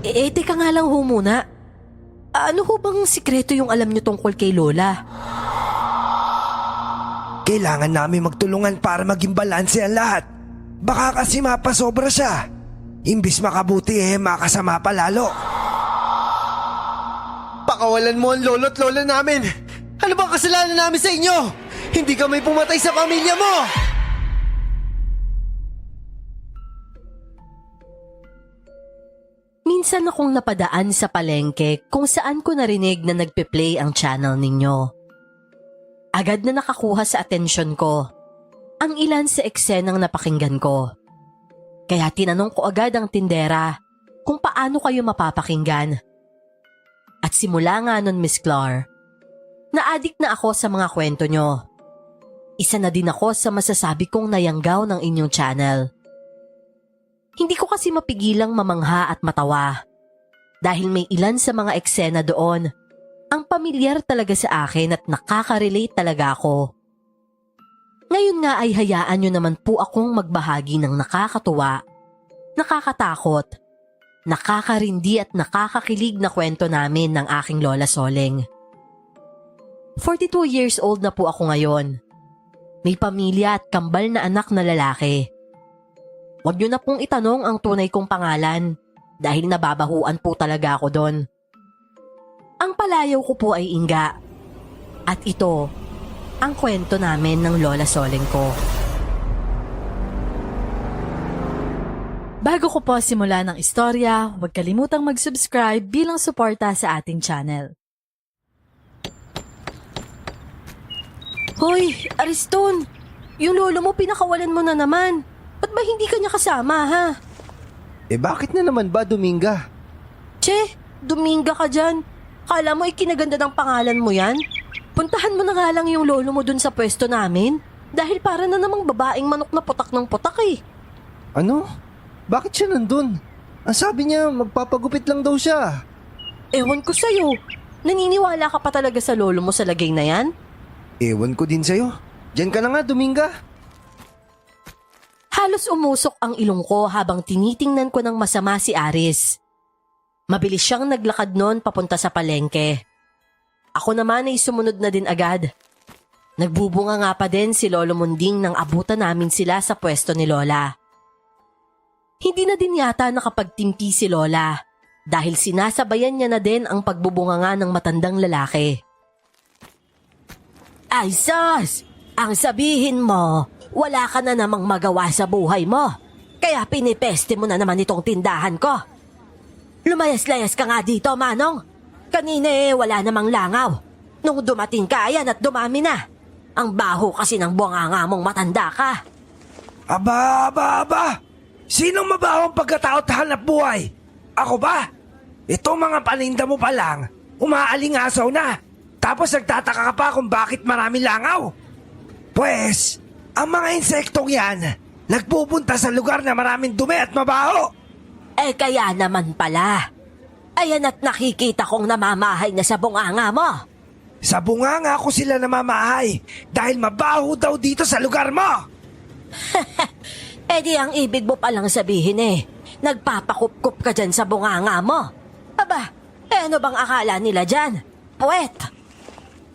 Teka nga lang ho muna. Ano ho bang sikreto yung alam nyo tungkol kay Lola? Kailangan namin magtulungan para maging balanse ang lahat. Baka kasi mapasobra siya. Imbis makabuti makasama pa lalo. Pakawalan mo ang lolo't lola namin! Ano bang kasalanan namin sa inyo? Hindi kami pumatay sa pamilya mo! Minsan akong napadaan sa palengke kung saan ko narinig na nagpe-play ang channel ninyo. Agad na nakakuha sa atensyon ko ang ilan sa eksenang napakinggan ko. Kaya tinanong ko agad ang tindera kung paano kayo mapapakinggan. At simula nga nun, Miss Clar, na-addict na ako sa mga kwento nyo. Isa na din ako sa masasabi kong nayanggaw ng inyong channel. Hindi ko kasi mapigilang mamangha at matawa. Dahil may ilan sa mga eksena doon ang pamilyar talaga sa akin at nakaka-relate talaga ako. Ngayon nga ay hayaan nyo naman po akong magbahagi ng nakakatuwa, nakakatakot, nakakarindi at nakakakilig na kwento namin ng aking Lola Soleng. 42 years old na po ako ngayon. May pamilya at kambal na anak na lalaki. Huwag nyo na pong itanong ang tunay kong pangalan dahil nababahuan po talaga ako doon. Ang palayaw ko po ay Inga. At ito, ang kwento namin ng Lola Soleng ko. Bago ko po simula ng istorya, huwag kalimutang mag-subscribe bilang suporta sa ating channel. Hoy, Ariston! Yung lolo mo pinakawalan mo na naman. Ba't ba hindi ka niya kasama, ha? Bakit na naman ba, Dominga? Che, Dominga ka dyan. Kala mo ikinaganda ng pangalan mo yan? Puntahan mo na nga lang yung lolo mo dun sa pwesto namin. Dahil para na namang babaeng manok na putak ng putak eh. Ano? Bakit siya nandun? Ang sabi niya, magpapagupit lang daw siya. Ewan ko sa'yo. Naniniwala ka pa talaga sa lolo mo sa lagay na yan? Ewan ko din sa'yo. Diyan ka na nga, Dominga. Halos umusok ang ilong ko habang tinitingnan ko ng masama si Aris. Mabilis siyang naglakad noon papunta sa palengke. Ako naman ay sumunod na din agad. Nagbubunga nga pa din si Lolo Munding nang abutan namin sila sa pwesto ni Lola. Hindi na din yata nakapagtimpi si Lola dahil sinasabayan niya na din ang pagbubunga nga ng matandang lalaki. Ay sus! Ang sabihin mo, wala ka na namang magawa sa buhay mo. Kaya pinipeste mo na naman itong tindahan ko. Lumayas-layas ka nga dito, Manong. Kanina wala namang langaw. Nung dumating ka, ayan at dumami na. Ang baho kasi ng bunganga mong matanda ka. Aba! Sinong mabawang pagkatao't hanap buhay? Ako ba? Itong mga paninda mo pa lang, umaalingasaw na. Tapos nagtataka ka pa kung bakit marami langaw. Pwes, ang mga insektong yan, nagpupunta sa lugar na maraming dumi at mabaho. Kaya naman pala. Ayan at nakikita kong namamahay na sa bunganga mo. Sa bunganga ko sila namamahay dahil mabaho daw dito sa lugar mo. Di ang ibig mo palang sabihin nagpapakup-kup ka dyan sa bunganga mo. Aba, ano bang akala nila dyan? Puwet!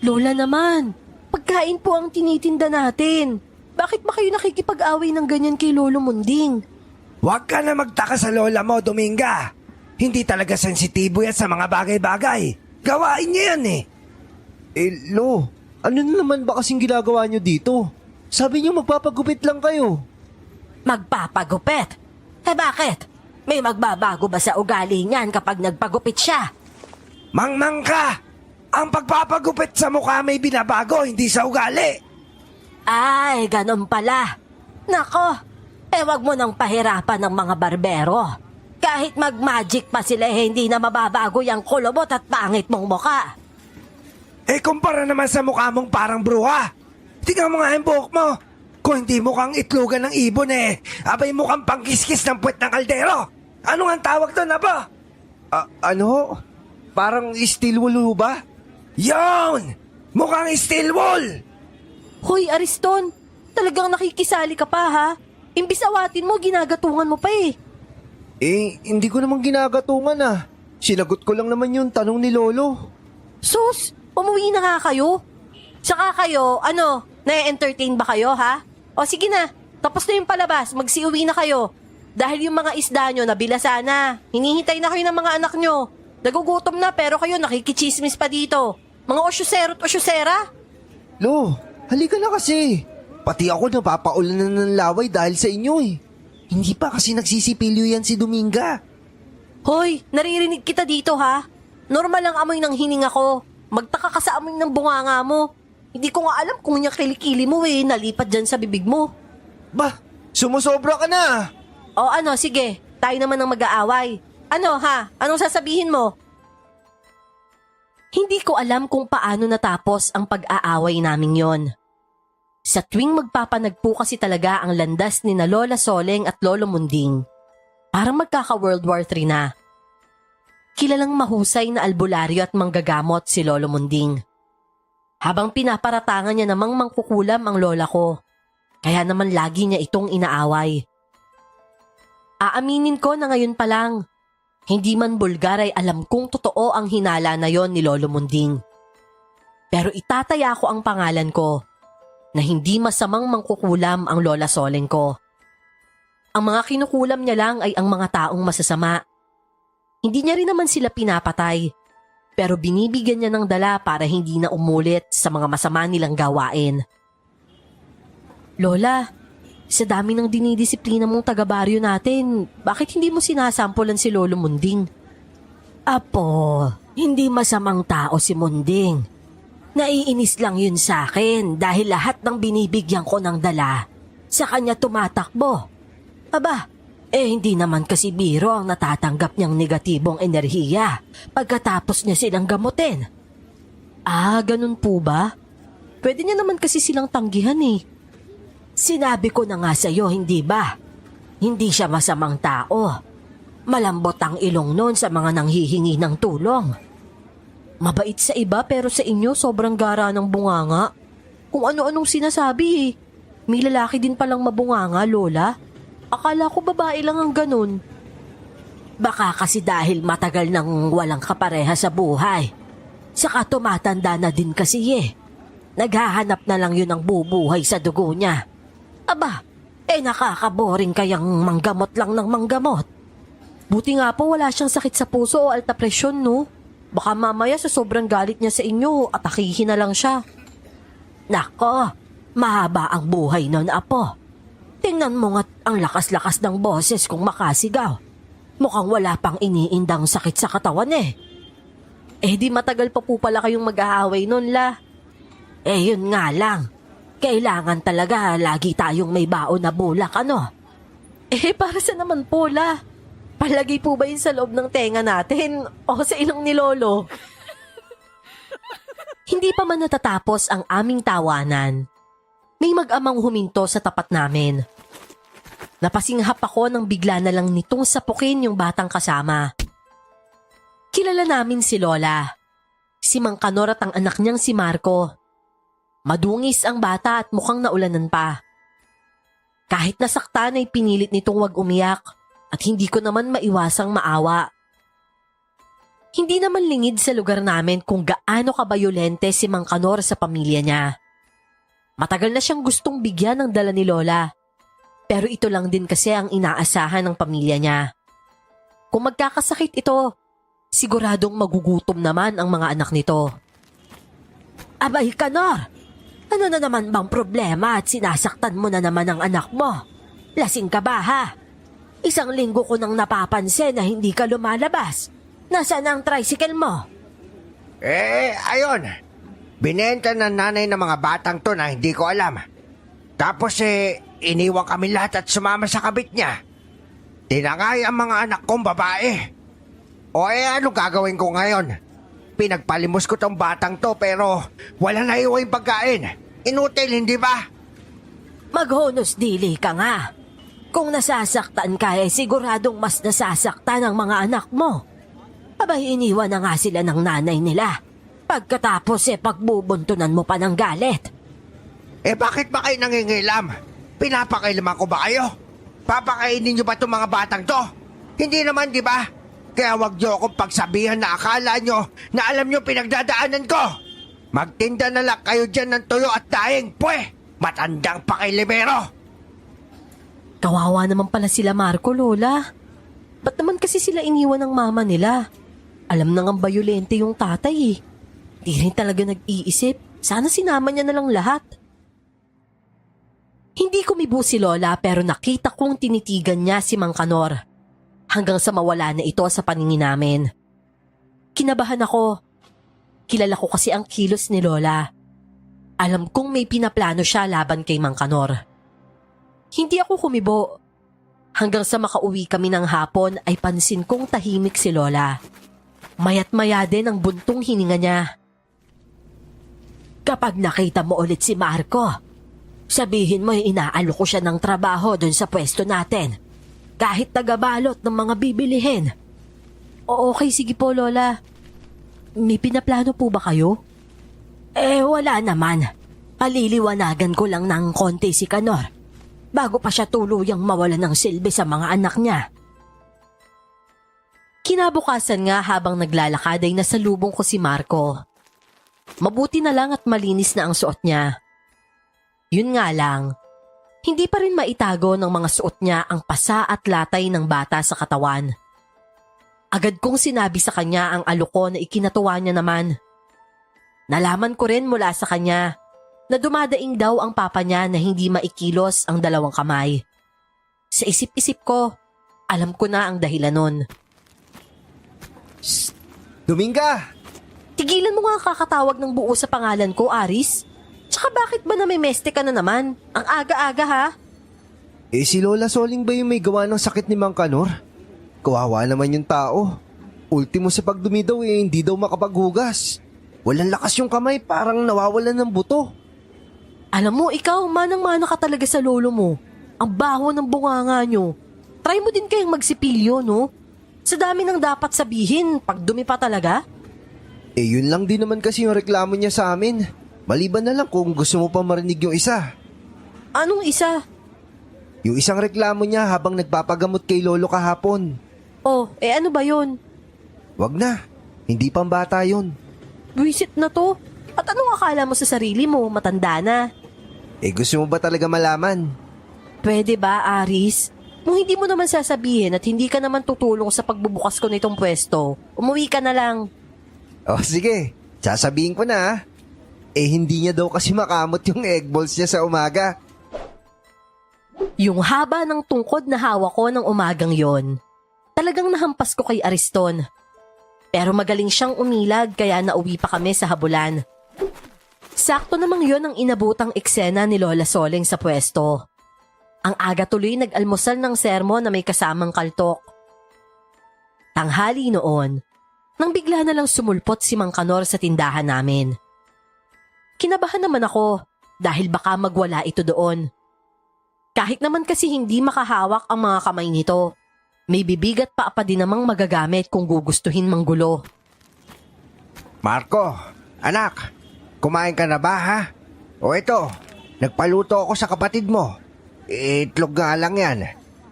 Lola naman, pagkain po ang tinitinda natin. Bakit ba kayo nakikipag-away ng ganyan kay Lolo Munding? Huwag ka na magtaka sa lola mo, Dominga. Hindi talaga sensitibo yan sa mga bagay-bagay. Gawain niya yan Lo, ano na naman ba kasing ginagawa niyo dito? Sabi niyo magpapagupit lang kayo. Magpapagupit? Bakit? May magbabago ba sa ugali niyan kapag nagpagupit siya? Mangmang ka! Ang pagpapagupit sa mukha may binabago, hindi sa ugali. Ay, ganun pala. Nako, wag mo nang pahirapan ng mga barbero. Kahit mag-magic pa sila, hindi na mababago yung kulubot at pangit mong muka. Kumpara naman sa mukha mong parang bruha. Tingnan mo nga yung buhok mo. Kung hindi mukhang itlogan ng ibon abay mukhang pangkiskis ng puwet ng kaldero. Ano nga ang tawag doon, aba? Ano? Parang steel wool ba? Yon! Mukhang steel wool! Hoy, Ariston, talagang nakikisali ka pa ha? Imbis awatin mo, ginagatungan mo pa Hindi ko naman ginagatungan ah. Sinagot ko lang naman yung tanong ni Lolo. Sus, umuwi na nga kayo. Tsaka kayo, na-entertain ba kayo ha? O sige na, tapos na yung palabas, magsiuwi na kayo. Dahil yung mga isda nyo nabila sana. Hinihintay na kayo ng mga anak nyo. Nagugutom na pero kayo nakikichismis pa dito. Mga osyusero at osyusera. Lo, halika na kasi. Pati ako napapaulan na ng laway dahil sa inyo eh. Hindi pa kasi nagsisipilyo yan si Dominga. Hoy, naririnig kita dito ha. Normal lang amoy ng hininga ko. Magtaka ka sa amoy ng bunganga mo. Hindi ko nga alam kung yung kilikili mo nalipat dyan sa bibig mo. Bah, sumusobra ka na. O sige, tayo naman ang mag-aaway. Anong sasabihin mo? Hindi ko alam kung paano natapos ang pag-aaway namin yon. Sa tuwing magpapanagpo kasi talaga ang landas ni na Lola Soleng at Lolo Munding. Parang magkaka-World War III na. Kilalang mahusay na albularyo at manggagamot si Lolo Munding. Habang pinaparatangan niya namang mangkukulam ang lola ko. Kaya naman lagi niya itong inaaway. Aaminin ko na ngayon pa lang, hindi man bulgar ay alam kong totoo ang hinala na yon ni Lolo Munding. Pero itataya ko ang pangalan ko na hindi masamang mangkukulam ang Lola Soleng ko. Ang mga kinukulam niya lang ay ang mga taong masasama. Hindi niya rin naman sila pinapatay, pero binibigyan niya ng dala para hindi na umulit sa mga masama nilang gawain. Lola, sa dami ng dinidisiplina mong taga-baryo natin, bakit hindi mo sinasampulan si Lolo Munding? Apo, hindi masamang tao si Munding. Naiinis lang yun sa akin dahil lahat ng binibigyan ko ng dala, sa kanya tumatakbo. Aba, hindi naman kasi biro ang natatanggap niyang negatibong enerhiya pagkatapos niya silang gamutin. Ganun po ba? Pwede niya naman kasi silang tanggihan eh. Sinabi ko na nga sa'yo, hindi ba? Hindi siya masamang tao. Malambot ang ilong nun sa mga nanghihingi ng tulong. Mabait sa iba pero sa inyo sobrang gara ng bunganga. Kung ano-anong sinasabi eh. May lalaki din palang mabunganga, Lola. Akala ko babae lang ang ganun. Baka kasi dahil matagal nang walang kapareha sa buhay. Saka tumatanda na din kasi eh. Naghahanap na lang yun ng bubuhay sa dugo niya. Aba, nakakaboring kayang manggamot lang ng manggamot. Buti nga po wala siyang sakit sa puso o alta presyon, no? Baka mamaya sa sobrang galit niya sa inyo, atakihin na lang siya. Nako, mahaba ang buhay nun, Apo. Tingnan mo nga't ang lakas-lakas ng boses kung makasigaw. Mukhang wala pang iniindang sakit sa katawan eh. Di matagal pa po pala kayong mag-aaway nun, La. Yun nga lang. Kailangan talaga lagi tayong may baon na bulak, ano? Para sa naman po, La? Palagi po ba yun sa loob ng tenga natin o sa ilong ni Lolo? Hindi pa man natatapos ang aming tawanan. May mag-amang huminto sa tapat namin. Napasinghap ako nang bigla na lang nitong sapukin yung batang kasama. Kilala namin si Lola. Si Mang Kanor at ang anak niyang si Marco. Madungis ang bata at mukhang naulanan pa. Kahit nasaktan ay pinilit nitong wag umiyak at hindi ko naman maiwasang maawa. Hindi naman lingid sa lugar namin kung gaano kabayolente si Mang Kanor sa pamilya niya. Matagal na siyang gustong bigyan ng dala ni Lola. Pero ito lang din kasi ang inaasahan ng pamilya niya. Kung magkakasakit ito, siguradong magugutom naman ang mga anak nito. Abay, Kanor! Ano na naman bang problema at sinasaktan mo na naman ang anak mo? Lasing ka ba ha? 1 linggo ko nang napapansin na hindi ka lumalabas. Nasaan ang tricycle mo? Ayun. Binenta ng nanay ng mga batang to na hindi ko alam. Tapos iniwan kami lahat at sumama sa kabit niya. Tinangay ang mga anak kong babae. Ano gagawin ko ngayon? Pinagpalimos ko tong batang to pero wala na iwan yung pagkain. Inutil, hindi ba? Maghonos dili ka nga. Kung nasasaktan ka siguradong mas nasasaktan ang mga anak mo. Abay iniwan na nga sila ng nanay nila. Pagkatapos pagbubuntunan mo pa ng galit. Bakit ba kayo nangingilam? Pinapakailaman ko ba kayo? Papakainin niyo ba itong mga batang to? Hindi naman, di ba? Kaya wag niyo akong pagsabihan na akala nyo na alam nyo pinagdadaanan ko. Magtinda na lang kayo dyan ng tuyo at daing, pwe! Matandang pakilibero! Kawawa naman pala sila Marco, Lola. Ba't naman kasi sila iniwan ng mama nila? Alam na ngang bayolente yung tatay eh. Di rin talaga nag-iisip. Sana sinama niya na lang lahat. Hindi kumibo si Lola pero nakita kong tinitigan niya si Mang Kanor. Hanggang sa mawala na ito sa paningin namin. Kinabahan ako. Kilala ko kasi ang kilos ni Lola. Alam kong may pinaplano siya laban kay Mang Kanor. Hindi ako kumibo. Hanggang sa makauwi kami ng hapon ay pansin kong tahimik si Lola. Mayat-maya din ang buntong hininga niya. Kapag nakita mo ulit si Marco, sabihin mo inaalo ko siya ng trabaho doon sa pwesto natin. Kahit tagabalot ng mga bibilihin. O okay, sige po Lola. May pinaplano po ba kayo? Wala naman. Paliliwanagan ko lang ng konti si Kanor bago pa siya tuluyang mawala ng silbi sa mga anak niya. Kinabukasan nga habang naglalakad ay nasalubong ko si Marco. Mabuti na lang at malinis na ang suot niya. Yun nga lang, hindi pa rin maitago ng mga suot niya ang pasa at latay ng bata sa katawan. Agad kong sinabi sa kanya ang aloko na ikinatuwa niya naman. Nalaman ko rin mula sa kanya na dumadaing daw ang papa niya na hindi maikilos ang dalawang kamay. Sa isip-isip ko, alam ko na ang dahilan nun. Dominga! Tigilan mo nga ang kakatawag ng buo sa pangalan ko, Aris. Tsaka bakit ba namimeste ka na naman? Ang aga-aga ha? Si Lola Soling ba yung may gawa ng sakit ni Mang Kanor? Kawawa naman yung tao. Ultimo sa pagdumi daw hindi daw makapaghugas. Walang lakas yung kamay, parang nawawalan ng buto. Alam mo, ikaw, manang-mana ka talaga sa lolo mo. Ang baho ng bunganga nyo. Try mo din kayong magsipilyo, no? Sa dami ng dapat sabihin, pagdumi pa talaga. Yun lang din naman kasi yung reklamo niya sa amin. Maliban na lang kung gusto mo pa marinig yung isa. Anong isa? Yung isang reklamo niya habang nagpapagamot kay Lolo kahapon. Oh, ano ba yun? Wag na, hindi pang bata yun. Buisit na to. At anong akala mo sa sarili mo, matanda na? Gusto mo ba talaga malaman? Pwede ba, Aris? Kung hindi mo naman sasabihin at hindi ka naman tutulong sa pagbubukas ko nitong pwesto, umuwi ka na lang. Sige, sasabihin ko na. Hindi niya daw kasi makamot yung egg balls niya sa umaga. Yung haba ng tungkod na hawak ko ng umagang yon, talagang nahampas ko kay Ariston. Pero magaling siyang umilag kaya nauwi pa kami sa habulan. Sakto namang yon ang inabutang eksena ni Lola Soling sa pwesto. Ang aga tuloy nag-almusal ng sermon na may kasamang kaltok. Tanghali noon, nang bigla na lang sumulpot si Mang Kanor sa tindahan namin. Kinabahan naman ako dahil baka magwala ito doon. Kahit naman kasi hindi makahawak ang mga kamay nito, may bibigat pa din namang magagamit kung gugustuhin manggulo. Marco, anak, kumain ka na ba ha? O ito, nagpaluto ako sa kapatid mo. Itlog nga lang yan.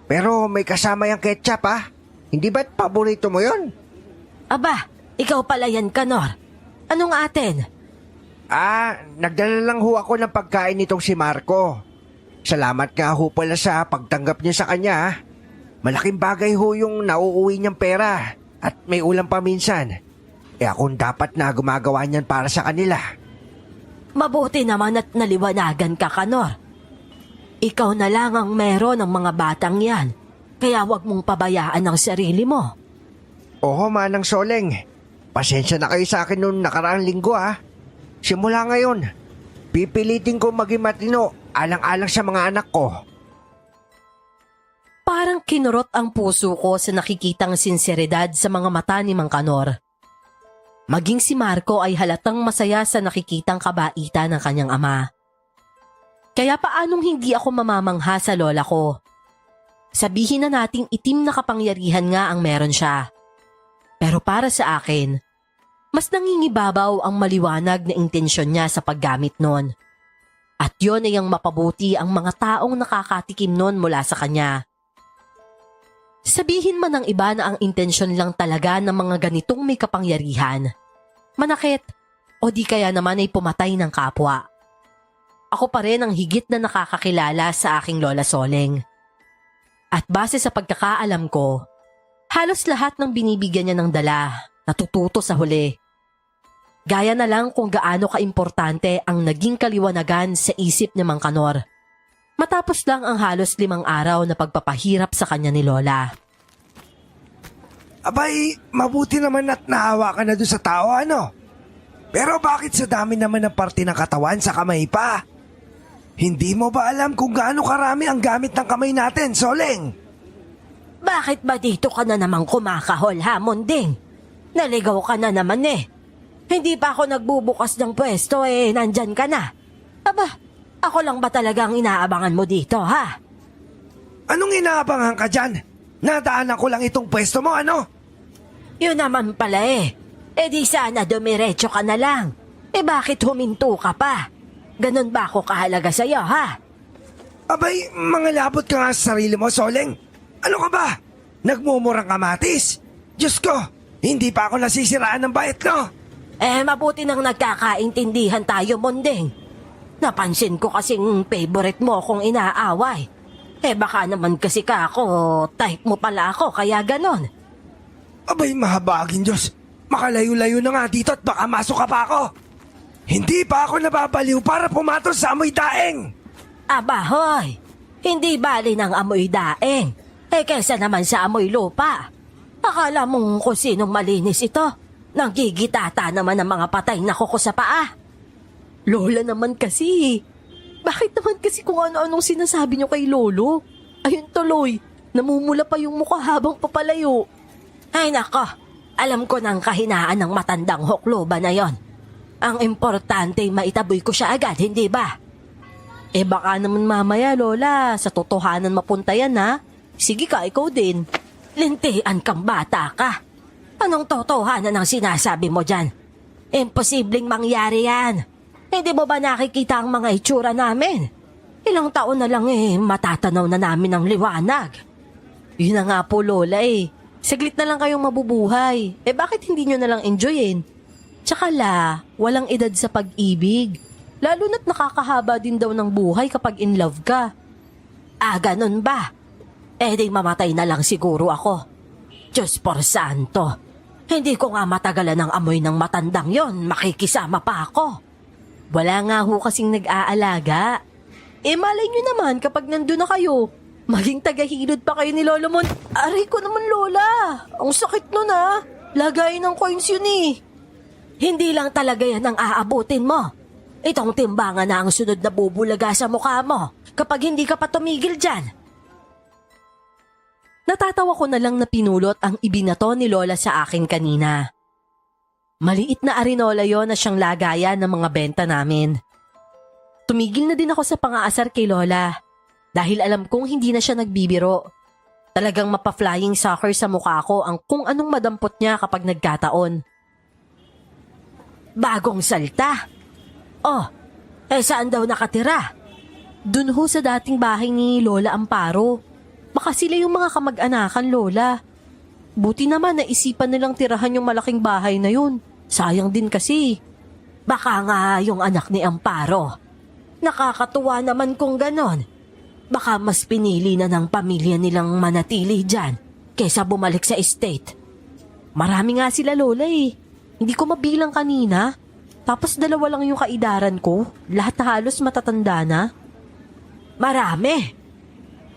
Pero may kasama yung ketchup ha? Hindi ba't paborito mo yon? Aba, ikaw pala yan, Kanor. Anong atin? Nagdala lang ho ako ng pagkain nitong si Marco. Salamat nga ho pala sa pagtanggap niya sa kanya ha? Malaking bagay ho yung nauuwi niyang pera at may ulam pa minsan. Akong dapat na gumagawa niyan para sa kanila. Mabuti naman at naliwanagan ka, Kanor. Ikaw na lang ang meron ng mga batang yan, kaya wag mong pabayaan ang sarili mo. Oo, Manang Soleng. Pasensya na kayo sa akin noong nakaraang linggo ha. Simula ngayon, pipilitin ko maging matino alang-alang sa mga anak ko. Parang kinurot ang puso ko sa nakikitang sinseridad sa mga mata ni Mang Kanor. Maging si Marco ay halatang masaya sa nakikitang kabaitan ng kanyang ama. Kaya paanong hindi ako mamamangha sa lola ko? Sabihin na nating itim na kapangyarihan nga ang meron siya. Pero para sa akin, mas nangingibabaw ang maliwanag na intensyon niya sa paggamit nun. At yon ay ang mapabuti ang mga taong nakakatikim nun mula sa kanya. Sabihin man ng iba na ang intensyon lang talaga ng mga ganitong may kapangyarihan, manakit o di kaya naman ay pumatay ng kapwa. Ako pa rin ang higit na nakakakilala sa aking Lola Soleng. At base sa pagkakaalam ko, halos lahat ng binibigyan niya ng dala natututo sa huli. Gaya na lang kung gaano kaimportante ang naging kaliwanagan sa isip ni Mang Kanor. Matapos lang ang halos 5 araw na pagpapahirap sa kanya ni Lola. Abay, mabuti naman at naawa ka na doon sa tao, ano? Pero bakit sa dami naman ng parte ng katawan sa kamay pa? Hindi mo ba alam kung gaano karami ang gamit ng kamay natin, Soleng? Bakit ba dito ka na naman kumakahol, ha, Monding? Naligaw ka na naman eh. Hindi pa ako nagbubukas ng pwesto nandyan ka na. Aba, ako lang ba talagang inaabangan mo dito, ha? Anong inaabangan ka dyan? Nadaanan ko lang itong pwesto mo, ano? Yun naman pala di sana dumiretso ka na lang. Bakit huminto ka pa? Ganon ba ako kahalaga sa'yo, ha? Abay, mga labot ka nga sa sarili mo, Soleng. Ano ka ba? Nagmumurang kamatis? Diyos ko, hindi pa ako nasisiraan ng bait, no? Mabuti nang nagkakaintindihan tayo, Monding. Napansin ko kasing favorite mo kung inaaway. Baka naman kasi ka ako, type mo pala ako, kaya ganon. Abay, mahabagin Diyos. Makalayo-layo na nga dito at baka masok ka pa ako. Hindi pa ako nababaliw para pumatol sa amoy daeng. Aba, hoy. Hindi bali ng amoy daeng. Kesa naman sa amoy lupa. Akala mong kung sinong malinis ito. Nanggigitata naman ng mga patay na kuko sa paa. Lola naman kasi. Bakit naman kasi kung ano-anong sinasabi niyo kay Lolo? Ayun tuloy, namumula pa yung mukha habang papalayo. Ay nako, alam ko ng kahinaan ng matandang hukloba na yon. Ang importante maitaboy ko siya agad, hindi ba? Baka naman mamaya, Lola, sa totohanan mapunta yan, ha? Sige ka, ikaw din. Lintian kang bata ka. Anong totohanan ang sinasabi mo dyan? Imposibleng mangyari yan. Hindi mo ba nakikita ang mga itsura namin? Ilang taon na lang matatanaw na namin ang liwanag. Yun na nga po, Lola Saglit na lang kayong mabubuhay. Bakit hindi nyo na lang enjoyin? Tsaka walang edad sa pag-ibig. Lalo na't nakakahaba din daw ng buhay kapag in love ka. Ganun ba? Di mamatay na lang siguro ako. Diyos por santo. Hindi ko nga matagalan ng amoy ng matandang yon, makikisama pa ako. Wala nga ho kasing nag-aalaga. Malay nyo naman kapag nandun na kayo. Maging tagahilod pa kayo ni Lolo Mon. Aray ko naman, Lola. Ang sakit nun, Lagay ng coins yun Hindi lang talaga yan ang aabutin mo. Itong timbangan na ang sunod na bubulaga sa mukha mo kapag hindi ka pa tumigil dyan. Natatawa ko na lang na pinulot ang ibinato ni Lola sa akin kanina. Maliit na arinola yon na siyang lagayan ng mga benta namin. Tumigil na din ako sa pangaasar kay Lola dahil alam kong hindi na siya nagbibiro. Talagang mapa-flying soccer sa mukha ko ang kung anong madampot niya kapag nagkataon. Bagong salta? Saan daw nakatira? Dun ho sa dating bahay ni Lola Amparo. Baka sila yung mga kamag-anakan, Lola. Buti naman naisipan nilang tirahan yung malaking bahay na yun. Sayang din kasi. Baka nga yung anak ni Amparo. Nakakatuwa naman kung ganon. Baka mas pinili na ng pamilya nilang manatili dyan kaysa bumalik sa estate. Marami nga sila, Lola Hindi ko mabilang kanina. Tapos 2 lang yung kaidaran ko. Lahat na halos matatanda na. Marami?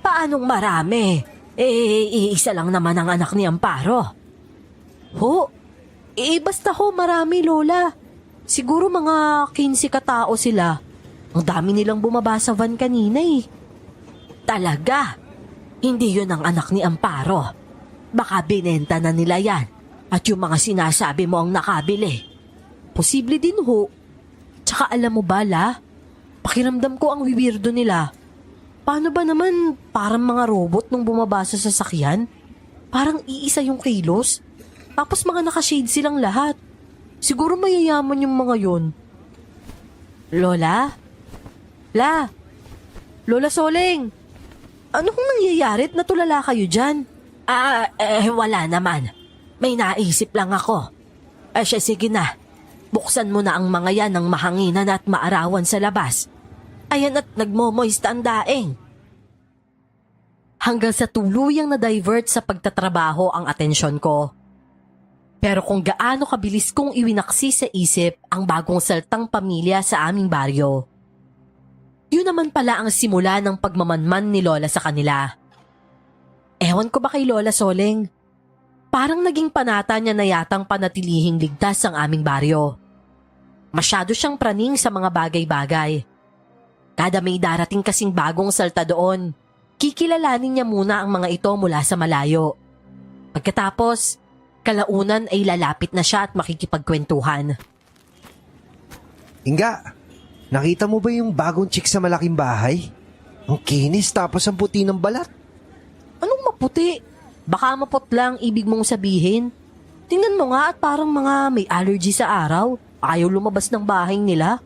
Paanong marami? Iisa lang naman ang anak ni Amparo. Basta marami, Lola. Siguro mga 15 katao sila. Ang dami nilang bumaba sa van kanina Talaga? Hindi yun ang anak ni Amparo. Baka binenta na nila yan. At yung mga sinasabi mo ang nakabili. Posible din ho. Tsaka alam mo ba, pakiramdam ko ang weirdo nila. Paano ba naman parang mga robot nung bumaba sa sasakyan? Parang iisa yung kilos. Tapos mga nakashade silang lahat. Siguro mayayaman yung mga yun. Lola? Lola Soleng! Ano kung nangyayari at natulala kayo dyan? Wala naman. May naisip lang ako. Sige na. Buksan mo na ang mga yan ng mahanginan at maarawan sa labas. Ayan at nagmo-moist ang daing. Hanggang sa tuluyang na-divert sa pagtatrabaho ang atensyon ko. Pero kung gaano kabilis kong iwinaksi sa isip ang bagong saltang pamilya sa aming baryo. Yun naman pala ang simula ng pagmamanman ni Lola sa kanila. Ewan ko ba kay Lola Soleng? Parang naging panata niya na yatang panatilihing ligtas ang aming baryo. Masyado siyang praning sa mga bagay-bagay. Kada may darating kasing bagong salta doon, kikilalanin niya muna ang mga ito mula sa malayo. Pagkatapos, kalaunan ay lalapit na siya at makikipagkwentuhan. Inga, nakita mo ba yung bagong chick sa malaking bahay? Ang kinis tapos ang puti ng balat. Anong maputi? Baka maputlang ibig mong sabihin. Tingnan mo nga at parang mga may allergy sa araw. Ayaw lumabas ng bahay nila.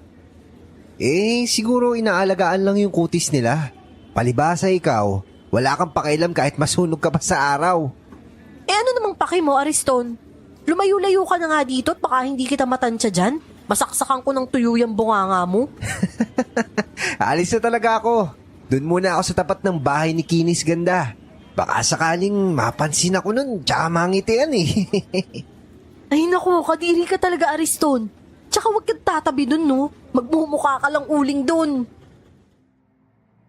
Siguro inaalagaan lang yung kutis nila. Palibasa ikaw, wala kang pakialam kahit masunog ka pa sa araw. Ano namang paki mo, Ariston? Lumayo-layo ka na nga dito at baka hindi kita matansya dyan. Masaksakan ko ng tuyo yung bunganga mo. Alis na talaga ako. Doon muna ako sa tapat ng bahay ni Kinis Ganda. Baka sakaling mapansin ako nun, tsaka mangitian Ay naku, kadiri ka talaga, Ariston. Tsaka huwag kang tatabi dun, no? Magmumukha ka lang uling dun.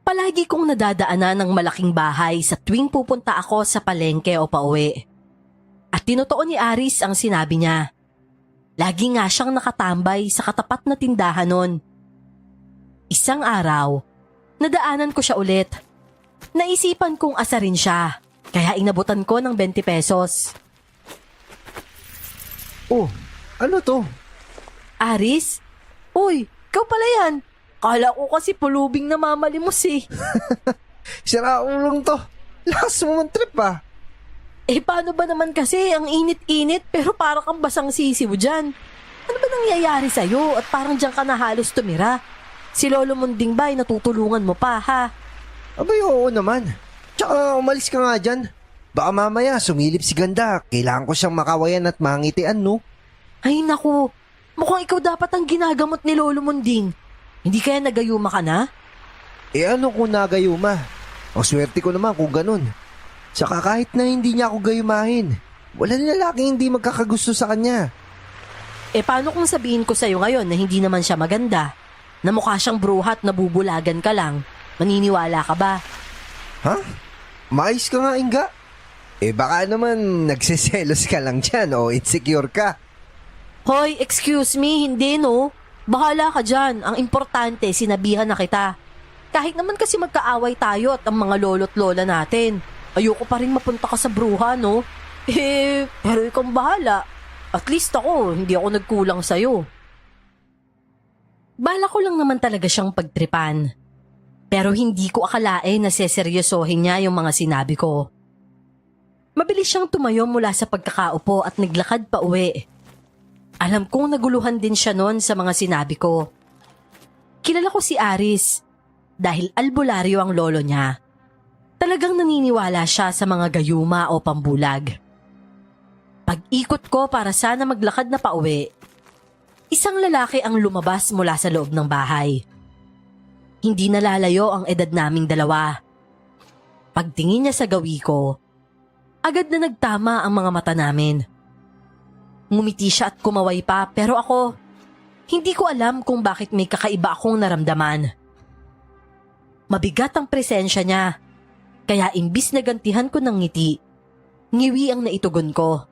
Palagi kong nadadaanan ng malaking bahay sa tuwing pupunta ako sa palengke o pauwi. At tinotoo ni Aris ang sinabi niya. Lagi nga siyang nakatambay sa katapat na tindahan nun. Isang araw, nadaanan ko siya ulit. Naisipan kong asarin siya, kaya inabutan ko ng 20 pesos. Oh, ano to? Aris? Uy, ikaw pala yan. Kala ko kasi pulubing na mamalimos eh. Sira ulong to. Lakas mo man trip ah. Paano ba naman kasi ang init-init pero parang kang basang sisiw dyan? Ano ba nangyayari sa'yo at parang dyan ka na halos tumira? Si Lolo Munding ba ay natutulungan mo pa ha? Abay, oo naman. Tsaka umalis ka nga dyan. Baka mamaya sumilip si Ganda. Kailangan ko siyang makawayan at mangitian, no? Ay naku, mukhang ikaw dapat ang ginagamot ni Lolo Munding. Hindi kaya nagayuma ka na? Ano kung nagayuma? Ang swerte ko naman kung ganun. Tsaka kahit na hindi niya ako gayumahin, wala lalaking hindi magkakagusto sa kanya. Paano kung sabihin ko sa'yo ngayon na hindi naman siya maganda? Na mukha siyang bruhat na bubulagan ka lang? Maniniwala ka ba? Ha? Mais ka nga, Inga. Baka naman nagseselos ka lang dyan o insecure ka. Hoy, excuse me, hindi no. Bahala ka dyan. Ang importante, sinabihan na kita. Kahit naman kasi magkaaway tayo at ang mga lolo't lola natin. Ayoko pa rin mapunta ka sa bruha, no? Pero ikaw bahala. At least ako, hindi ako nagkulang sa'yo. Bala ko lang naman talaga siyang pagtripan. Pero hindi ko akalain na seseryosohin niya yung mga sinabi ko. Mabilis siyang tumayo mula sa pagkakaupo at naglakad pa uwi. Alam kong naguluhan din siya noon sa mga sinabi ko. Kilala ko si Aris dahil albularyo ang lolo niya. Talagang naniniwala siya sa mga gayuma o pambulag. Pag-ikot ko para sana maglakad na pauwi, isang lalaki ang lumabas mula sa loob ng bahay. Hindi nalalayo ang edad naming dalawa. Pagtingin niya sa gawi ko, agad na nagtama ang mga mata namin. Ngumiti siya at kumaway pa pero ako, hindi ko alam kung bakit may kakaiba akong naramdaman. Mabigat ang presensya niya, kaya imbis na gantihan ko ng ngiti, ngiwi ang naitugon ko.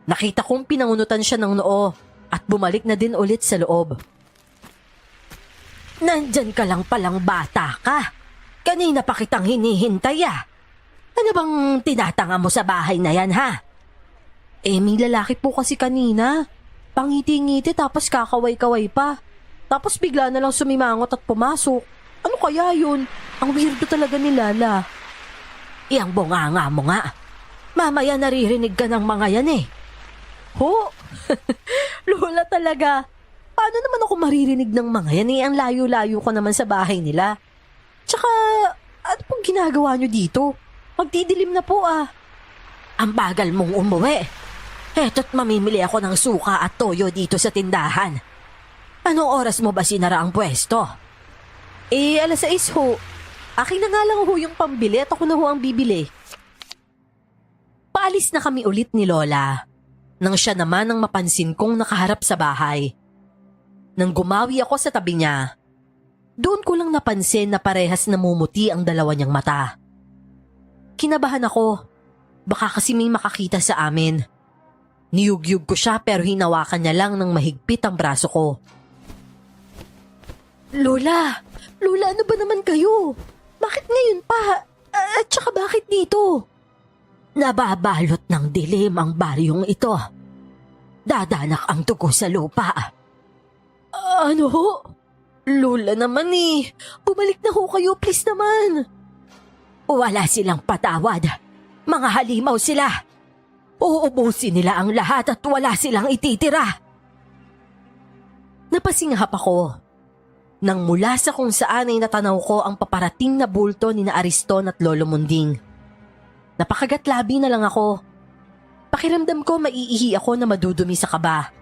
Nakita kong pinangunutan siya ng noo at bumalik na din ulit sa loob. Nandyan ka lang palang bata ka. Kanina pa kitang hinihintay ah. Ano bang tinatanga mo sa bahay na yan ha? May lalaki po kasi kanina. Pangiti-ngiti tapos kakaway-kaway pa. Tapos bigla na lang sumimangot at pumasok. Ano kaya yun? Ang weirdo talaga ni Lala. Iyang bunganga mo nga. Mamaya naririnig ka ng mga yan eh. Ho? Lola talaga. Paano naman ako maririnig ng mga yan eh? Ang layo-layo ko naman sa bahay nila. Tsaka, ano pong ginagawa nyo dito? Magdidilim na po ah. Ang bagal mong umuwi. Eto't mamimili ako ng suka at toyo dito sa tindahan. Anong oras mo ba sinara ang pwesto? 6:00 ho. Akin na nga lang ho yung pambili at ako na ho ang bibili. Paalis na kami ulit ni Lola. Nang siya naman ang mapansin kong nakaharap sa bahay. Nang gumawi ako sa tabi niya, doon ko lang napansin na parehas namumuti ang dalawa niyang mata. Kinabahan ako. Baka kasi may makakita sa amin. Niyugyug ko siya pero hinawakan niya lang ng mahigpit ang braso ko. Lola! Lola, ano ba naman kayo? Bakit ngayon pa? At saka bakit dito? Nababalot ng dilim ang baryong ito. Dadanak ang dugo sa lupa. Ano ho? Lola naman eh. Bumalik na ho kayo, please naman. Wala silang patawad. Mga halimaw sila. Uubusin nila ang lahat at wala silang ititira. Napasinghap ako. Nang mula sa kung saan ay natanaw ko ang paparating na bulto ni na Ariston at Lolo Munding. Napakagatlabi na lang ako. Pakiramdam ko maiihi ako na madudumi sa kaba.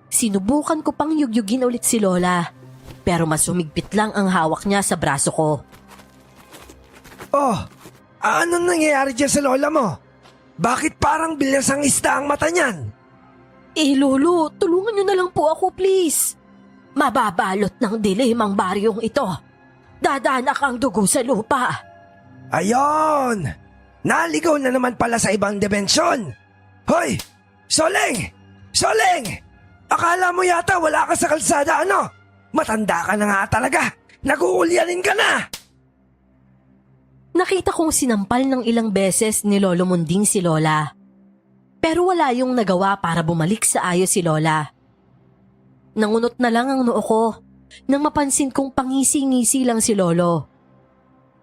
Sinubukan ko pang yugyugin ulit si Lola, pero mas humigpit lang ang hawak niya sa braso ko. Oh, anong nangyayari dyan sa lola mo? Bakit parang bilas ang isda ang mata niyan? Lolo, tulungan niyo na lang po ako, please. Mababalot ng dilim ang baryong ito. Dadanak ang dugo sa lupa. Ayon! Naligaw na naman pala sa ibang dimensyon. Hoy! Soleng! Soleng! Akala mo yata wala ka sa kalsada, ano? Matanda ka na nga talaga. Nag-uulyanin ka na! Nakita kong sinampal ng ilang beses ni Lolo Munding si Lola. Pero wala yung nagawa para bumalik sa ayos si Lola. Nangunot na lang ang noo ko nang mapansin kong pangisi-ngisi lang si Lolo.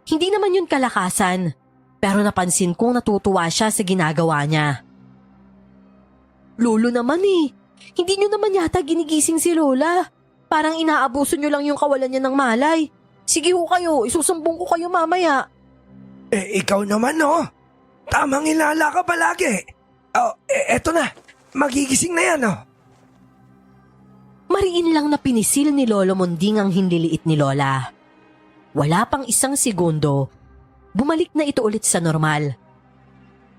Hindi naman yun kalakasan, pero napansin kong natutuwa siya sa ginagawa niya. Lolo naman eh, hindi nyo naman yata ginigising si Lola. Parang inaabuso nyo lang yung kawalan niya ng malay. Sige ho kayo, isusumbong ko kayo mamaya. Ikaw naman, no? Tamang ilala ka palagi. Oh, eto na. Magigising na yan, oh. Mariin lang na pinisil ni Lolo Munding ang hinliliit ni Lola. Wala pang isang segundo, bumalik na ito ulit sa normal.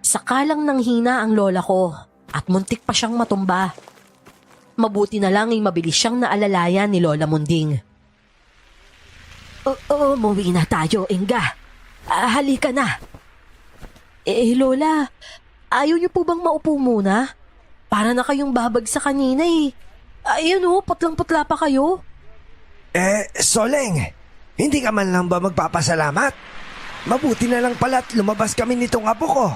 Sakalang nanghina ang lola ko at muntik pa siyang matumba. Mabuti na lang ay mabilis siyang naalalayan ni Lola Munding. Umuwi na tayo, Inga. Halika na. Lola, ayaw niyo po bang maupo muna? Para na kayong babag sa kanina eh. Ayun oh, putlang-putla pa kayo. Soleng, hindi ka man lang ba magpapasalamat? Mabuti na lang pala't lumabas kami nitong apo ko.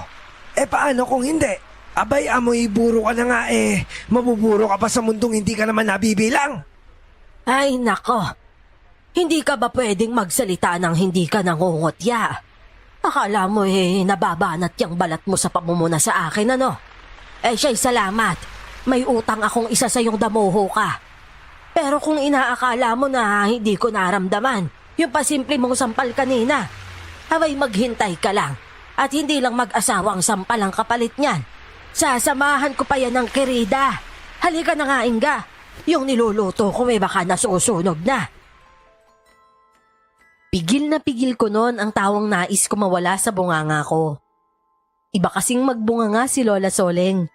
Paano kung hindi? Abay, amoy buro ka na nga mabuburo ka pa sa mundong hindi ka naman nabibilang. Ay nako, hindi ka ba pwedeng magsalita ng hindi ka nangungutya? Akala mo nababanat yung balat mo sa pamumuna sa akin, ano? Siya'y salamat. May utang akong isa sa yung damoho ka. Pero kung inaakala mo na hindi ko naramdaman, yung pasimple mong sampal kanina, abay maghintay ka lang. At hindi lang mag-asawang sampal ang kapalit niyan. Sasamahan ko pa yan ng kirida. Halika na nga, Inga. Yung niluluto ko baka nasusunog na. Pigil na pigil ko noon ang tawang nais ko mawala sa bunganga ko. Iba kasing magbunganga si Lola Soleng.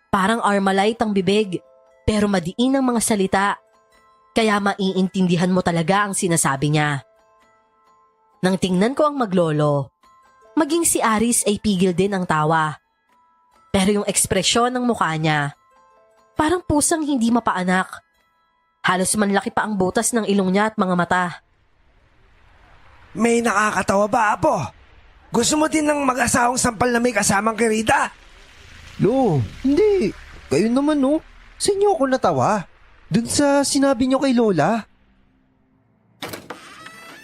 Parang Armalite ang bibig, pero madiin ang mga salita. Kaya maiintindihan mo talaga ang sinasabi niya. Nang tingnan ko ang maglolo, maging si Aris ay pigil din ang tawa. Pero yung ekspresyon ng mukha niya, parang pusang hindi mapaanak. Halos manlaki pa ang butas ng ilong niya at mga mata. May nakakatawa ba, Apo? Gusto mo din ng mag-asawang sampal na may kasamang kirida? Lo, hindi. Kayo naman no. Sa inyo ako natawa. Dun sa sinabi nyo kay Lola.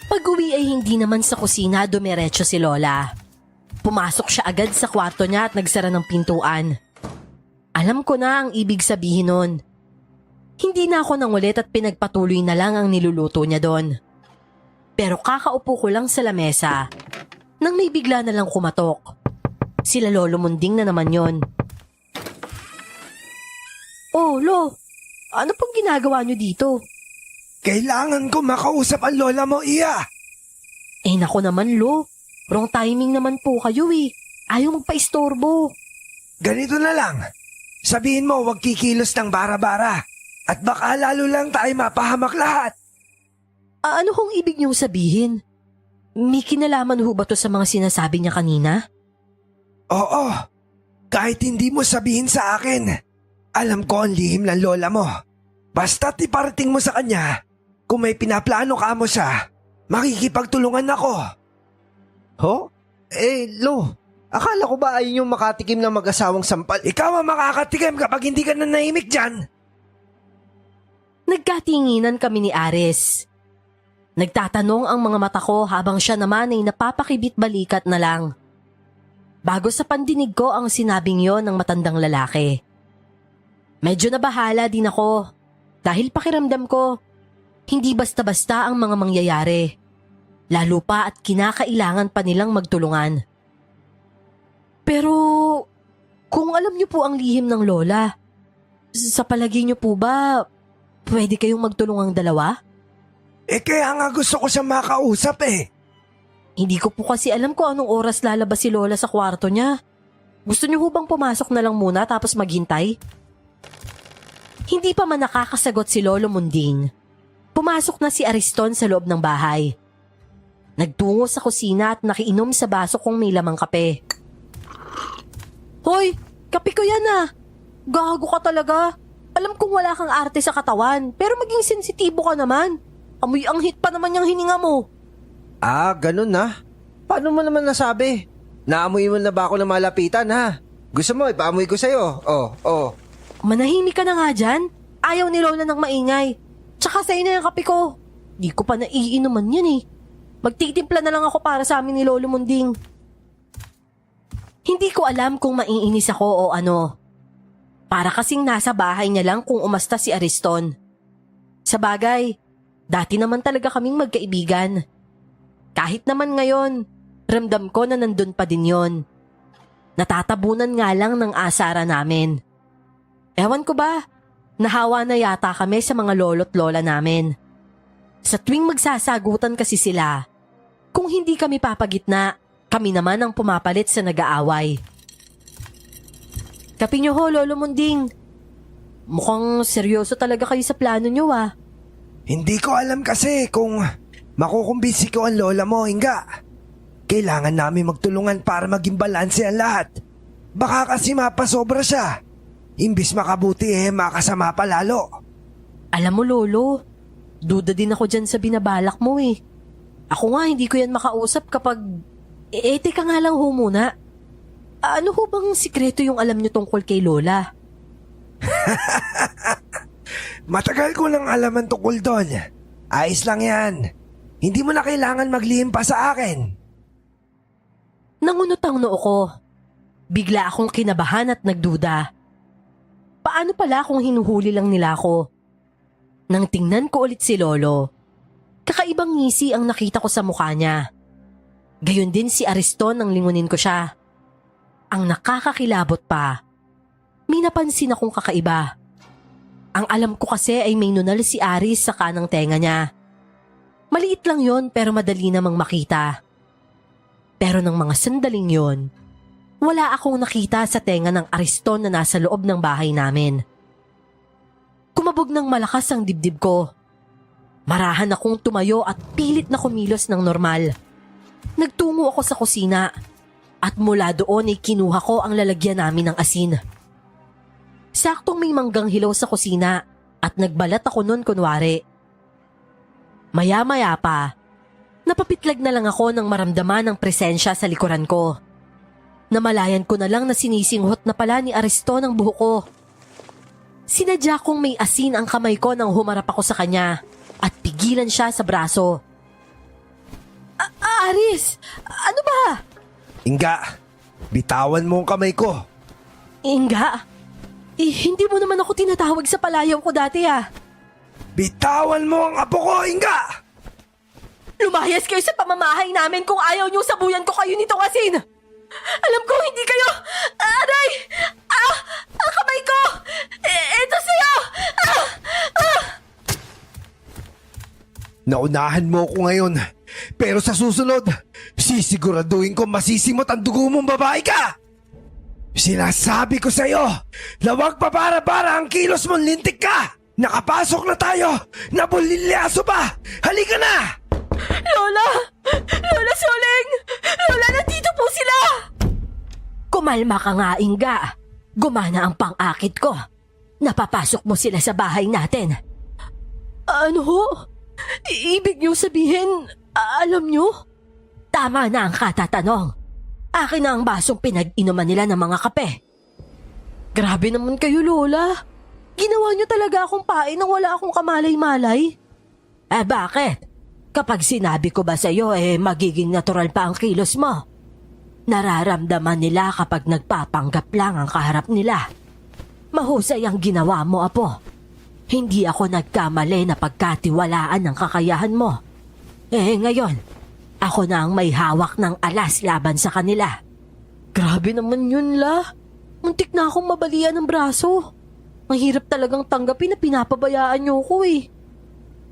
Pag-uwi ay hindi naman sa kusina dumiretso si Lola. Pumasok siya agad sa kwarto niya at nagsara ng pintuan. Alam ko na ang ibig sabihin nun. Hindi na ako nangulit at pinagpatuloy na lang ang niluluto niya doon. Pero kakaupo ko lang sa lamesa nang may bigla na lang kumatok. Sila Lolo Munding na naman yon. Oh, Lo, ano pong ginagawa nyo dito? Kailangan ko makausap ang lola mo, Iya. Eh nako naman, Lo. Wrong timing naman po kayo eh. Ayaw magpa-istorbo. Ganito na lang. Sabihin mo huwag kikilos ng bara-bara. At baka lalo lang tayo mapahamak lahat. Ano hong ibig niyong sabihin? May kinalaman ho ba to sa mga sinasabi niya kanina? Oo. Kahit hindi mo sabihin sa akin. Alam ko ang lihim ng lola mo. Basta't iparating mo sa kanya. Kung may pinaplano ka mo siya, makikipagtulungan ako. Ho? Lo, akala ko ba ayun yung makatikim ng mag-asawang sampal? Ikaw ang makakatikim kapag hindi ka nanahimik dyan. Nagkatinginan kami ni Aris. Nagtatanong ang mga mata ko habang siya naman ay napapakibit balikat na lang. Bago sa pandinig ko ang sinabing yon ng matandang lalaki. Medyo nabahala din ako dahil pakiramdam ko hindi basta-basta ang mga mangyayari. Lalo pa at kinakailangan pa nilang magtulungan. Pero kung alam niyo po ang lihim ng lola, sa palagay niyo po ba pwede kayong magtulungang dalawa? Kaya nga gusto ko siya makausap eh. Hindi ko po kasi alam kung anong oras lalabas si lola sa kwarto niya. Gusto niyo ho bang pumasok na lang muna tapos maghintay? Hindi pa man nakakasagot si Lolo Munding. Pumasok na si Ariston sa loob ng bahay. Nagtungo sa kusina at nakiinom sa baso kung may lamang kape. Hoy, kape ko yan ah. Gago ka talaga. Alam kong wala kang arte sa katawan, pero maging sensitibo ka naman. Amoy ang hit pa naman yung hininga mo. Ganun na. Paano mo naman nasabi? Naamoy mo na ba ako na malapitan ha? Gusto mo ipaamoy ko sa'yo? Oh. Manahimik ka na nga dyan. Ayaw ni Lola ng maingay. Tsaka sa'yo na yung kape ko. Di ko pa naiinuman yan eh. Magtitimpla na lang ako para sa amin ni Lolo Munding. Hindi ko alam kung maiinis ako o ano. Para kasing nasa bahay niya lang kung umasta si Ariston. Sa bagay, dati naman talaga kaming magkaibigan. Kahit naman ngayon, ramdam ko na nandun pa din yon. Natatabunan nga lang ng asara namin. Ewan ko ba, nahawa na yata kami sa mga lolo't lola namin. Sa tuwing magsasagutan kasi sila, kung hindi kami papagitna, kami naman ang pumapalit sa nag-aaway. Kapi niyo ho, Lolo Munding. Mukhang seryoso talaga kayo sa plano niyo ah. Hindi ko alam kasi kung makukumbisi ko ang lola mo, Inga. Kailangan namin magtulungan para maging balanse ang lahat. Baka kasi mapasobra siya. Imbis makabuti makasama pa lalo. Alam mo Lolo, duda din ako dyan sa binabalak mo eh. Ako nga hindi ko yan makausap kapag... teka nga lang ho muna. Ano ho bang sikreto yung alam niyo tungkol kay Lola? Matagal ko nang alaman tungkol doon. Ayos lang yan. Hindi mo na kailangan maglihim pa sa akin. Nangunot ang noo ko. Bigla akong kinabahan at nagduda. Paano pala kung hinuhuli lang nila ako? Nang tingnan ko ulit si Lolo, kakaibang ngisi ang nakita ko sa mukha niya. Gayon din si Ariston nang lingunin ko siya. Ang nakakakilabot pa, may napansin akong kakaiba. Ang alam ko kasi ay may nunal si Aris sa kanang tenga niya. Maliit lang yon pero madali namang makita. Pero ng mga sandaling yon, wala akong nakita sa tenga ng Ariston na nasa loob ng bahay namin. Kumabog ng malakas ang dibdib ko. Marahan akong tumayo at pilit na kumilos ng normal. Nagtungo ako sa kusina at mula doon ay kinuha ko ang lalagyan namin ng asin. Saktong may manggang hilaw sa kusina at nagbalat ako nun kunwari. Maya-maya pa, napapitlag na lang ako nang maramdaman ng presensya sa likuran ko. Namalayan ko na lang na sinisinghot na pala ni Ariston ang buhok ko. Sinadya kong may asin ang kamay ko nang humarap ako sa kanya at pigilan siya sa braso. Aris, ano ba? Inga, bitawan mo ang kamay ko. Inga, hindi mo naman ako tinatawag sa palayaw ko dati ah. Bitawan mo ang apo ko, Inga! Lumayas kayo sa pamamahay namin kung ayaw niyong sabuyan ko kayo nitong asin. Alam ko hindi kayo Naunahan mo ko ngayon. Pero sa susunod, sisiguraduhin ko masisimot ang dugo mong babae ka! Sinasabi ko sa'yo na huwag pa para-para ang kilos mong lintik ka! Nakapasok na tayo! Nabulilyaso pa! Halika na! Lola! Lola Soling! Lola, nandito po sila! Kumalma ka nga, Inga. Gumana ang pang-akit ko. Napapasok mo sila sa bahay natin. Ano ho? Ibig niyo sabihin, alam niyo? Tama na ang katatanong. Akin na ang basong pinag-inuman nila ng mga kape. Grabe naman kayo, Lola. Ginawa niyo talaga akong pain nang wala akong kamalay-malay. Bakit? Kapag sinabi ko ba sa'yo, magiging natural pa ang kilos mo. Nararamdaman nila kapag nagpapanggap lang ang kaharap nila. Mahusay ang ginawa mo, Apo. Hindi ako nagkamali na pagkatiwalaan ng kakayahan mo. Ngayon, ako na ang may hawak ng alas laban sa kanila. Grabe naman yun, La. Muntik na akong mabalian ng braso. Ang hirap talagang tanggapin na pinapabayaan niyo ko eh.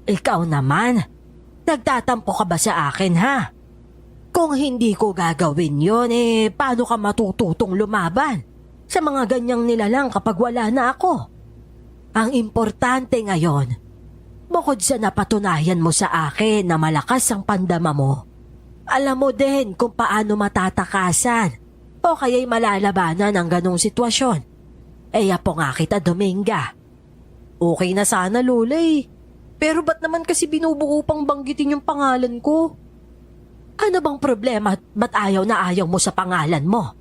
Ikaw naman, nagtatampo ka ba sa akin, ha? Kung hindi ko gagawin yun, paano ka matututong lumaban sa mga ganyang nilalang kapag wala na ako? Ang importante ngayon, bukod sa napatunayan mo sa akin na malakas ang pandama mo, alam mo din kung paano matatakasan o kaya'y malalabanan ang ganong sitwasyon. Po nga kita, Dominga. Okay na sana, Lola eh. Pero ba't naman kasi binubuo pang banggitin yung pangalan ko? Ano bang problema at ba't ayaw na ayaw mo sa pangalan mo?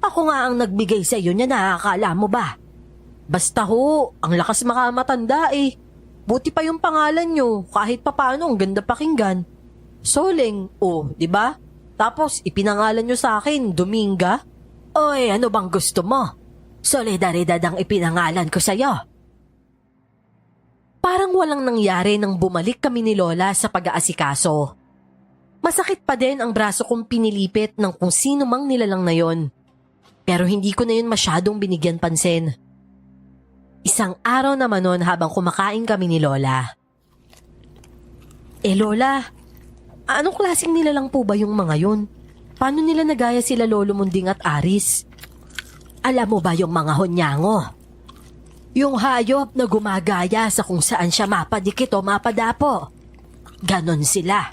Ako nga ang nagbigay sa iyo niya, nakakala mo ba? Basta ho, ang lakas makamatanda eh. Buti pa yung pangalan nyo, kahit papaano ang ganda pakinggan. Soling, di ba? Tapos ipinangalan nyo sa akin, Dominga. Oy, ano bang gusto mo? Solidaridad ang ipinangalan ko sa'yo. Parang walang nangyari nang bumalik kami ni Lola sa pag-aasikaso. Masakit pa din ang braso kong pinilipit ng kung sino mang nilalang na yon. Pero hindi ko na yun masyadong binigyan pansin. Isang araw naman nun habang kumakain kami ni Lola. Lola, anong klaseng nilalang po ba yung mga yun? Paano nila nagaya sila Lolo Munding at Aris? Alam mo ba yung mga honyango? Yung hayop na gumagaya sa kung saan siya mapadikit o mapadapo. Ganon sila.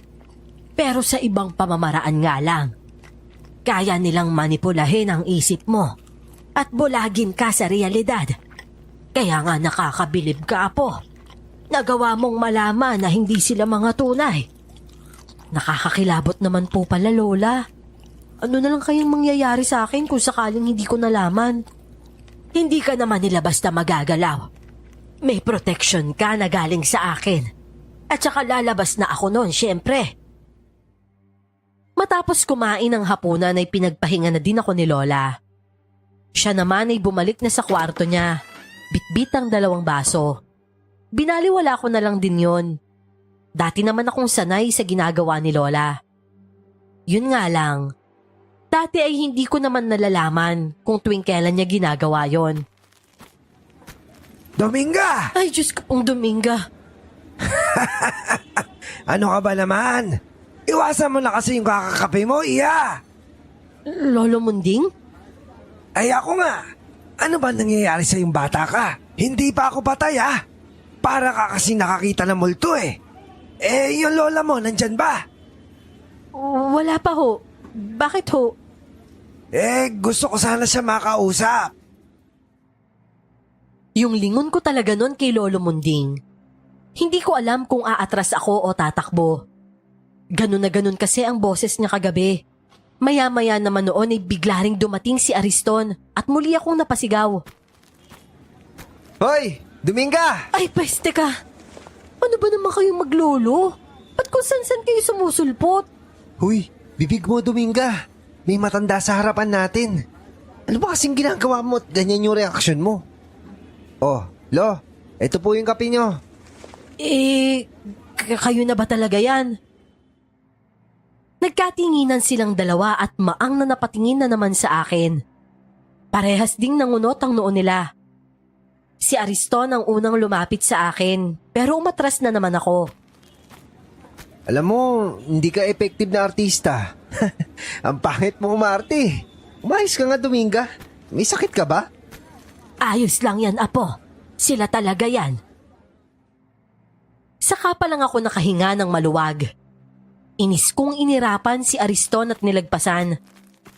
Pero sa ibang pamamaraan nga lang. Kaya nilang manipulahin ang isip mo at bulagin ka sa realidad. Kaya nga nakakabilib ka, Apo. Nagawa mong malaman na hindi sila mga tunay. Nakakakilabot naman po pala, Lola. Ano na lang kayang mangyayari sa akin kung sakaling hindi ko nalaman? Hindi ka naman nila basta magagalaw. May protection ka na galing sa akin. At saka lalabas na ako noon, syempre. Matapos kumain ng hapunan ay pinagpahinga na din ako ni Lola. Siya naman ay bumalik na sa kwarto niya. Bitbit ang 2 baso. Binaliwala ko na lang din yon. Dati naman akong sanay sa ginagawa ni Lola. Yun nga lang, dati ay hindi ko naman nalalaman kung tuwing kailan niya ginagawa yon. Dominga! Ay, Diyos ko pong Dominga. Ano ka ba naman? Iwasan mo na kasi yung kakakape mo, iya! Lolo Munding? Ay ako nga! Ano ba nangyayari sa yung bata ka? Hindi pa ako patay ha? Para ka kasi nakakita ng multo eh. Yung lola mo, nandyan ba? Wala pa ho. Bakit ho? Gusto ko sana siya makausap. Yung lingon ko talaga nun kay Lolo Munding. Hindi ko alam kung aatras ako o tatakbo. Ganun na ganun kasi ang boses niya kagabi. Maya-maya naman noon ay bigla ring dumating si Ariston at muli akong napasigaw. Hoy! Dominga! Ay, peste ka! Ano ba naman kayong maglolo? Ba't kung san-san kayo sumusulpot? Huy, bibig mo, Dominga. May matanda sa harapan natin. Ano ba kasing ginagawa mo at ganyan yung reaksyon mo? Oh, Lo, ito po yung kape nyo. Kayo na ba talaga yan? Nagkatinginan silang dalawa at maang na napatingin na naman sa akin. Parehas ding nangunot ang noo nila. Si Ariston ang unang lumapit sa akin, pero umatras na naman ako. Alam mo, hindi ka effective na artista. Ang pangit mo umarte. Umayos ka nga, Dominga. May sakit ka ba? Ayos lang yan, Apo. Sila talaga yan. Saka pa lang ako nakahinga ng maluwag. Inis kong inirapan si Ariston at nilagpasan.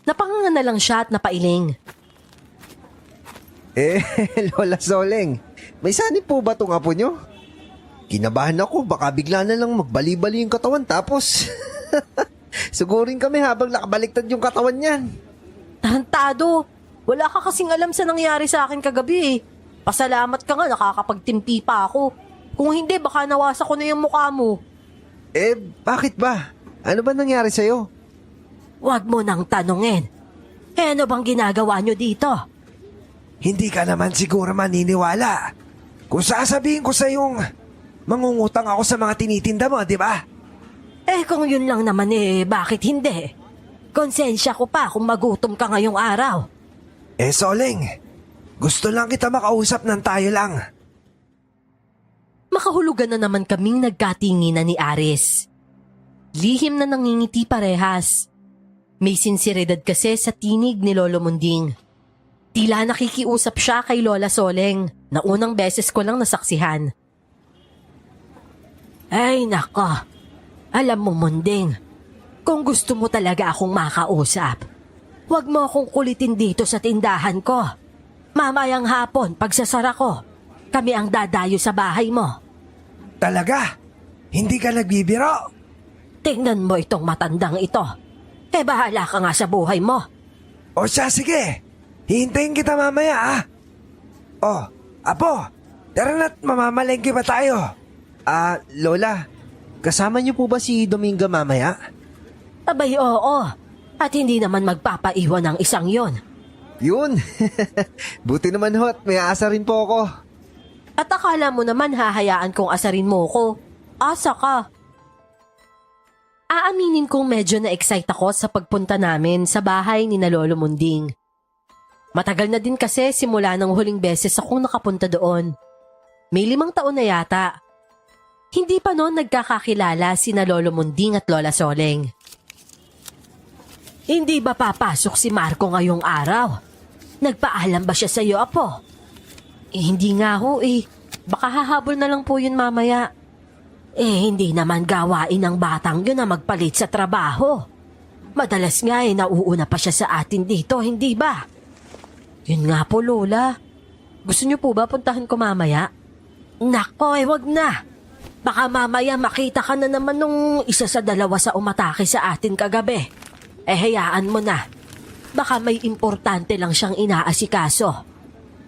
Napanganga na lang siya at napailing. Lola Soleng, may sanib po ba tong apo nyo? Kinabahan ako, baka bigla na lang magbali-bali yung katawan tapos sugurin kami habang nakabaliktad yung katawan niyan. Tarantado, wala ka kasing alam sa nangyari sa akin kagabi eh. Pasalamat ka nga nakakapagtimpi pa ako. Kung hindi, baka nawasa ko na yung mukha mo. Bakit ba? Ano ba nangyari sa'yo? Huwag mo nang tanungin. Ano bang ginagawa nyo dito? Hindi ka naman siguro maniniwala. Kung sasabihin ko sa yung mangungutang ako sa mga tinitinda mo, di ba? Kung yun lang naman bakit hindi? Konsensya ko pa kung magutom ka ngayong araw. Soleng, gusto lang kita makausap ng tayo lang. Makahulugan na naman kaming nagkatinginan ni Aris. Lihim na nangingiti parehas. May sinseridad kasi sa tinig ni Lolo Munding. Tila nakikiusap siya kay Lola Soleng na unang beses ko lang nasaksihan. Ay nako, alam mo Munding, kung gusto mo talaga akong makausap, huwag mo akong kulitin dito sa tindahan ko. Mamayang hapon pagsasara ko, kami ang dadayo sa bahay mo. Talaga? Hindi ka nagbibiro? Tingnan mo itong matandang ito. Bahala ka nga sa buhay mo. O siya, sige. Hihintayin kita mamaya, Apo, tara na't mamamalengke ba tayo? Lola, kasama niyo po ba si Dominga mamaya? Abay oo, at hindi naman magpapaiwan ng isang yon. Yun, buti naman ho at may asa rin po ako. At akala mo naman hahayaan kong asarin mo ko. Asa ka. Aaminin kong medyo na-excite ako sa pagpunta namin sa bahay ni na Lolo Munding. Matagal na din kasi simula ng huling beses akong nakapunta doon. May 5 taon na yata. Hindi pa noon nagkakakilala sina Lolo Munding at Lola Soleng. Hindi ba papasok si Marco ngayong araw? Nagpaalam ba siya sa iyo, Apo? Hindi nga ho Baka hahabol na lang po yun mamaya. Hindi naman gawain ng batang yun na magpalit sa trabaho. Madalas nga nauuna pa siya sa atin dito, hindi ba? Yun nga po, Lola. Gusto niyo po ba puntahan ko mamaya? Nako, wag na. Baka mamaya makita ka na naman nung isa sa 2 sa umatake sa atin kagabi. Hayaan mo na. Baka may importante lang siyang inaasikaso.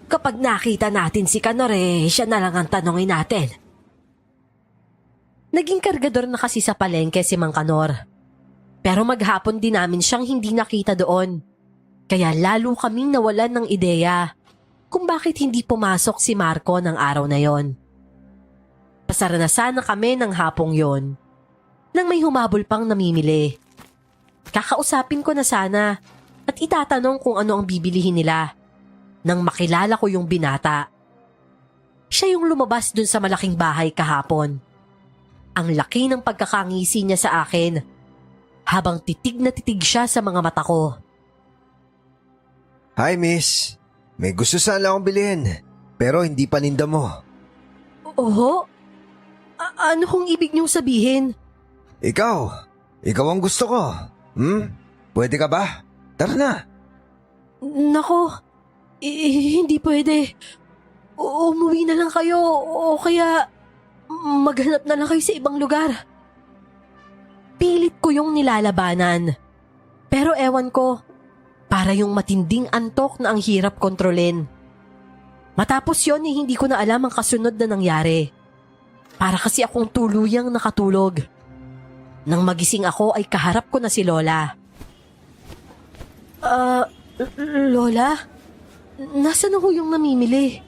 Kapag nakita natin si Kanor, siya na lang ang tanongin natin. Naging kargador na kasi sa palengke si Mang Kanor. Pero maghapon din namin siyang hindi nakita doon. Kaya lalo kaming nawalan ng ideya kung bakit hindi pumasok si Marco ng araw na yon. Pasara na sana kami ng hapong yon nang may humabol pang namimili. Kakausapin ko na sana at itatanong kung ano ang bibilihin nila nang makilala ko yung binata. Siya yung lumabas dun sa malaking bahay kahapon. Ang laki ng pagkakangisi niya sa akin habang titig na titig siya sa mga mata ko. Hi miss, may gusto sana akong bilhin, pero hindi paninda mo. Oho? Ano kong ibig niyong sabihin? Ikaw ang gusto ko. Pwede ka ba? Tara na. Nako, hindi pwede. Umuwi na lang kayo o kaya maghanap na lang kayo sa ibang lugar. Pilit ko yung nilalabanan. Pero ewan ko, para yung matinding antok na ang hirap kontrolin. Matapos yon hindi ko na alam ang kasunod na nangyari. Para kasi akong tuluyang nakatulog. Nang magising ako ay kaharap ko na si Lola. Lola? Nasaan na ho yung namimili?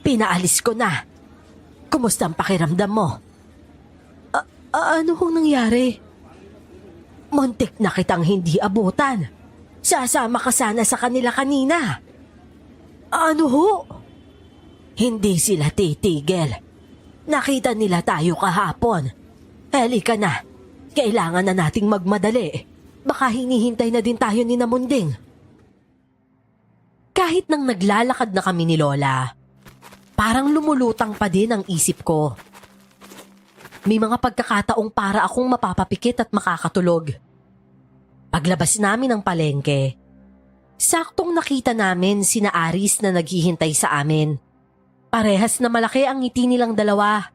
Pinaalis ko na. Kumusta ang pakiramdam mo? Ano hong nangyari? Muntik na kitang hindi abutan. Sasama ka sana sa kanila kanina. Ano ho? Hindi sila titigil. Nakita nila tayo kahapon. Halika na. Kailangan na nating magmadali. Baka hinihintay na din tayo ni Namunding. Kahit nang naglalakad na kami ni Lola, parang lumulutang pa din ang isip ko. May mga pagkakataong para akong mapapapikit at makakatulog. Paglabas namin ng palengke, saktong nakita namin sina Aris na naghihintay sa amin. Parehas na malaki ang ngiti nilang dalawa.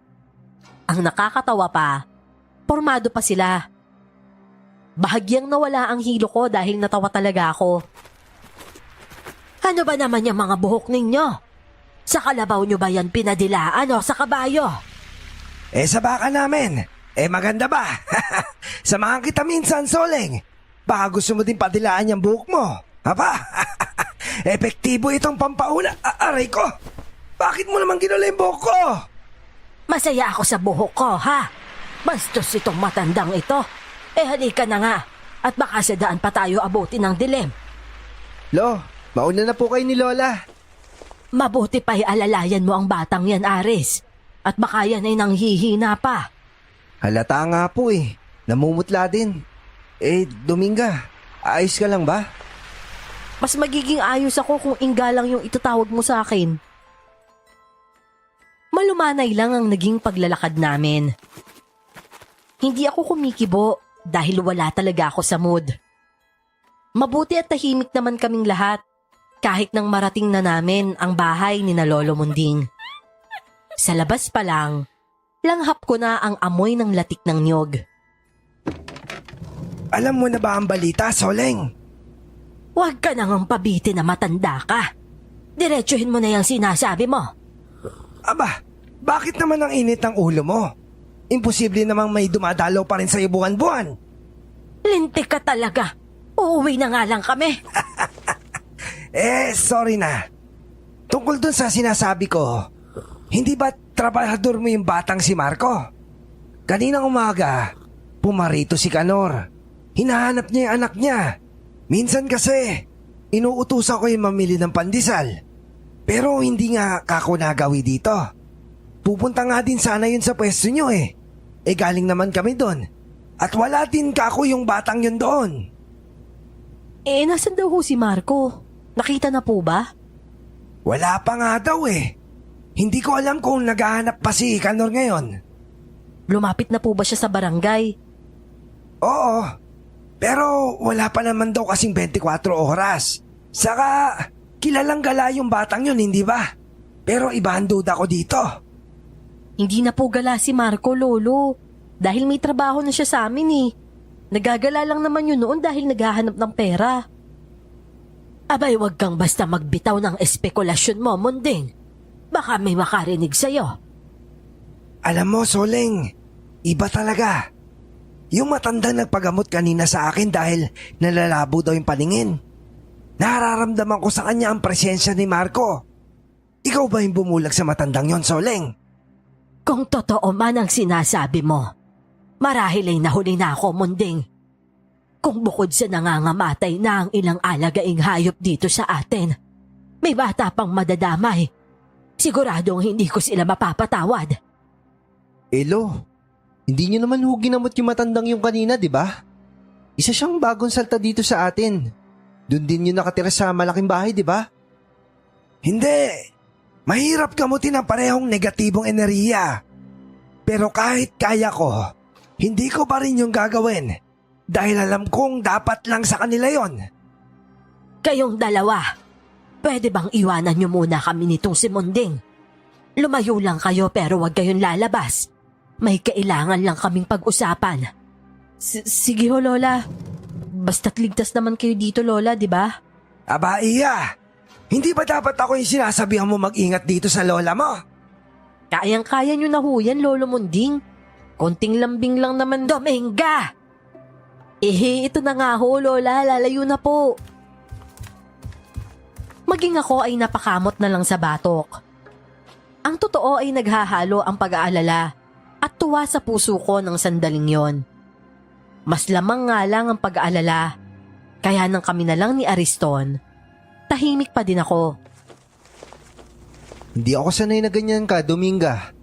Ang nakakatawa pa, pormado pa sila. Bahagyang nawala ang hilo ko dahil natawa talaga ako. Ano ba naman yung mga buhok ninyo? Sa kalabaw nyo ba yan pinadilaan o sa kabayo? Sa baka namin. Maganda ba? Samahan kita minsan, Soleng. Baka gusto mo din padilaan yung buhok mo. Aba, epektibo itong pampauna. Aray ko! Bakit mo naman ginula yung buhok ko? Masaya ako sa buhok ko, ha? Bastos itong matandang ito. Halika na nga. At baka sa daan pa tayo abutin ng dilim. Lo, mauna na po kayo ni Lola. Mabuti pa'y alalayan mo ang batang yan, Aris. At baka yan ay nanghihina pa. Halata nga po eh. Namumutla din. Dominga, ayos ka lang ba? Mas magiging ayos ako kung Inga lang yung itatawag mo sa akin. Malumanay lang ang naging paglalakad namin. Hindi ako kumikibo dahil wala talaga ako sa mood. Mabuti at tahimik naman kaming lahat kahit nang marating na namin ang bahay ni na Lolo Munding. Sa labas pa lang, langhap ko na ang amoy ng latik ng niyog. Alam mo na ba ang balita, Soleng? Huwag ka nang pabitin na matanda ka. Diretsuhin mo na yung sinasabi mo. Aba, bakit naman ang init ng ulo mo? Imposible namang may dumadalaw pa rin sa buwan-buwan. Lintik ka talaga. Uuwi na nga lang kami. Sorry na. Tungkol dun sa sinasabi ko, hindi ba trabahador mo yung batang si Marco? Kaninang umaga, pumarito si Kanor. Hinahanap niya yung anak niya. Minsan kasi, inuutusan ko yung mamili ng pandesal. Pero hindi nga kako nagawi dito. Pupunta nga din sana yun sa pwesto nyo eh. Galing naman kami doon. At wala din kako yung batang yun doon. Nasan daw ho si Marco? Nakita na po ba? Wala pa nga daw eh. Hindi ko alam kung naghahanap pa si Kanor ngayon. Lumapit na po ba siya sa barangay? Oo. Pero wala pa naman daw kasing 24 oras. Saka, kilalang gala yung batang yun, hindi ba? Pero iba ang duda ko dito. Hindi na po gala si Marco, Lolo. Dahil may trabaho na siya sa amin eh. Nagagala lang naman yun noon dahil naghahanap ng pera. Abay, wag kang basta magbitaw ng espekulasyon mo, Munding. Baka may makarinig sa'yo. Alam mo, Soleng, iba talaga. Yung matandang nagpagamot kanina sa akin dahil nalalabo daw yung paningin. Nararamdaman ko sa kanya ang presensya ni Marco. Ikaw ba yung bumulag sa matandang yon, Soleng? Kung totoo man ang sinasabi mo, marahil ay nahuli na ako, Munding. Kung bukod sa nangangamatay na ang ilang alagaing hayop dito sa atin, may bata pang madadamay. Siguradong hindi ko sila mapapatawad. Lo, hindi nyo naman ho ginamot yung matandang yung kanina, di ba? Isa siyang bagong salta dito sa atin. Doon din yung nakatira sa malaking bahay, di ba? Hindi. Mahirap gamutin ang parehong negatibong enerhiya. Pero kahit kaya ko, hindi ko pa rin yung gagawin. Dahil alam kong dapat lang sa kanila yon. Kayong dalawa, pwede bang iwanan niyo muna kami nitong si Munding? Lumayo lang kayo pero wag kayong lalabas. May kailangan lang kaming pag-usapan. Sige ho, Lola. Basta't ligtas naman kayo dito, Lola, di ba? Aba, iya. Hindi ba dapat ako yung sinasabihan mo mag-ingat dito sa lola mo? Kayang-kaya niyo na ho yan, Lolo Munding. Konting lambing lang naman. Dominga! Ito na nga ho, Lola. Lalayo na po. Maging ako ay napakamot na lang sa batok. Ang totoo ay naghahalo ang pag-aalala at tuwa sa puso ko ng sandaling yon. Mas lamang nga lang ang pag-aalala, kaya nang kami na lang ni Ariston, tahimik pa din ako. Hindi ako sanay na ganyan ka, Dominga.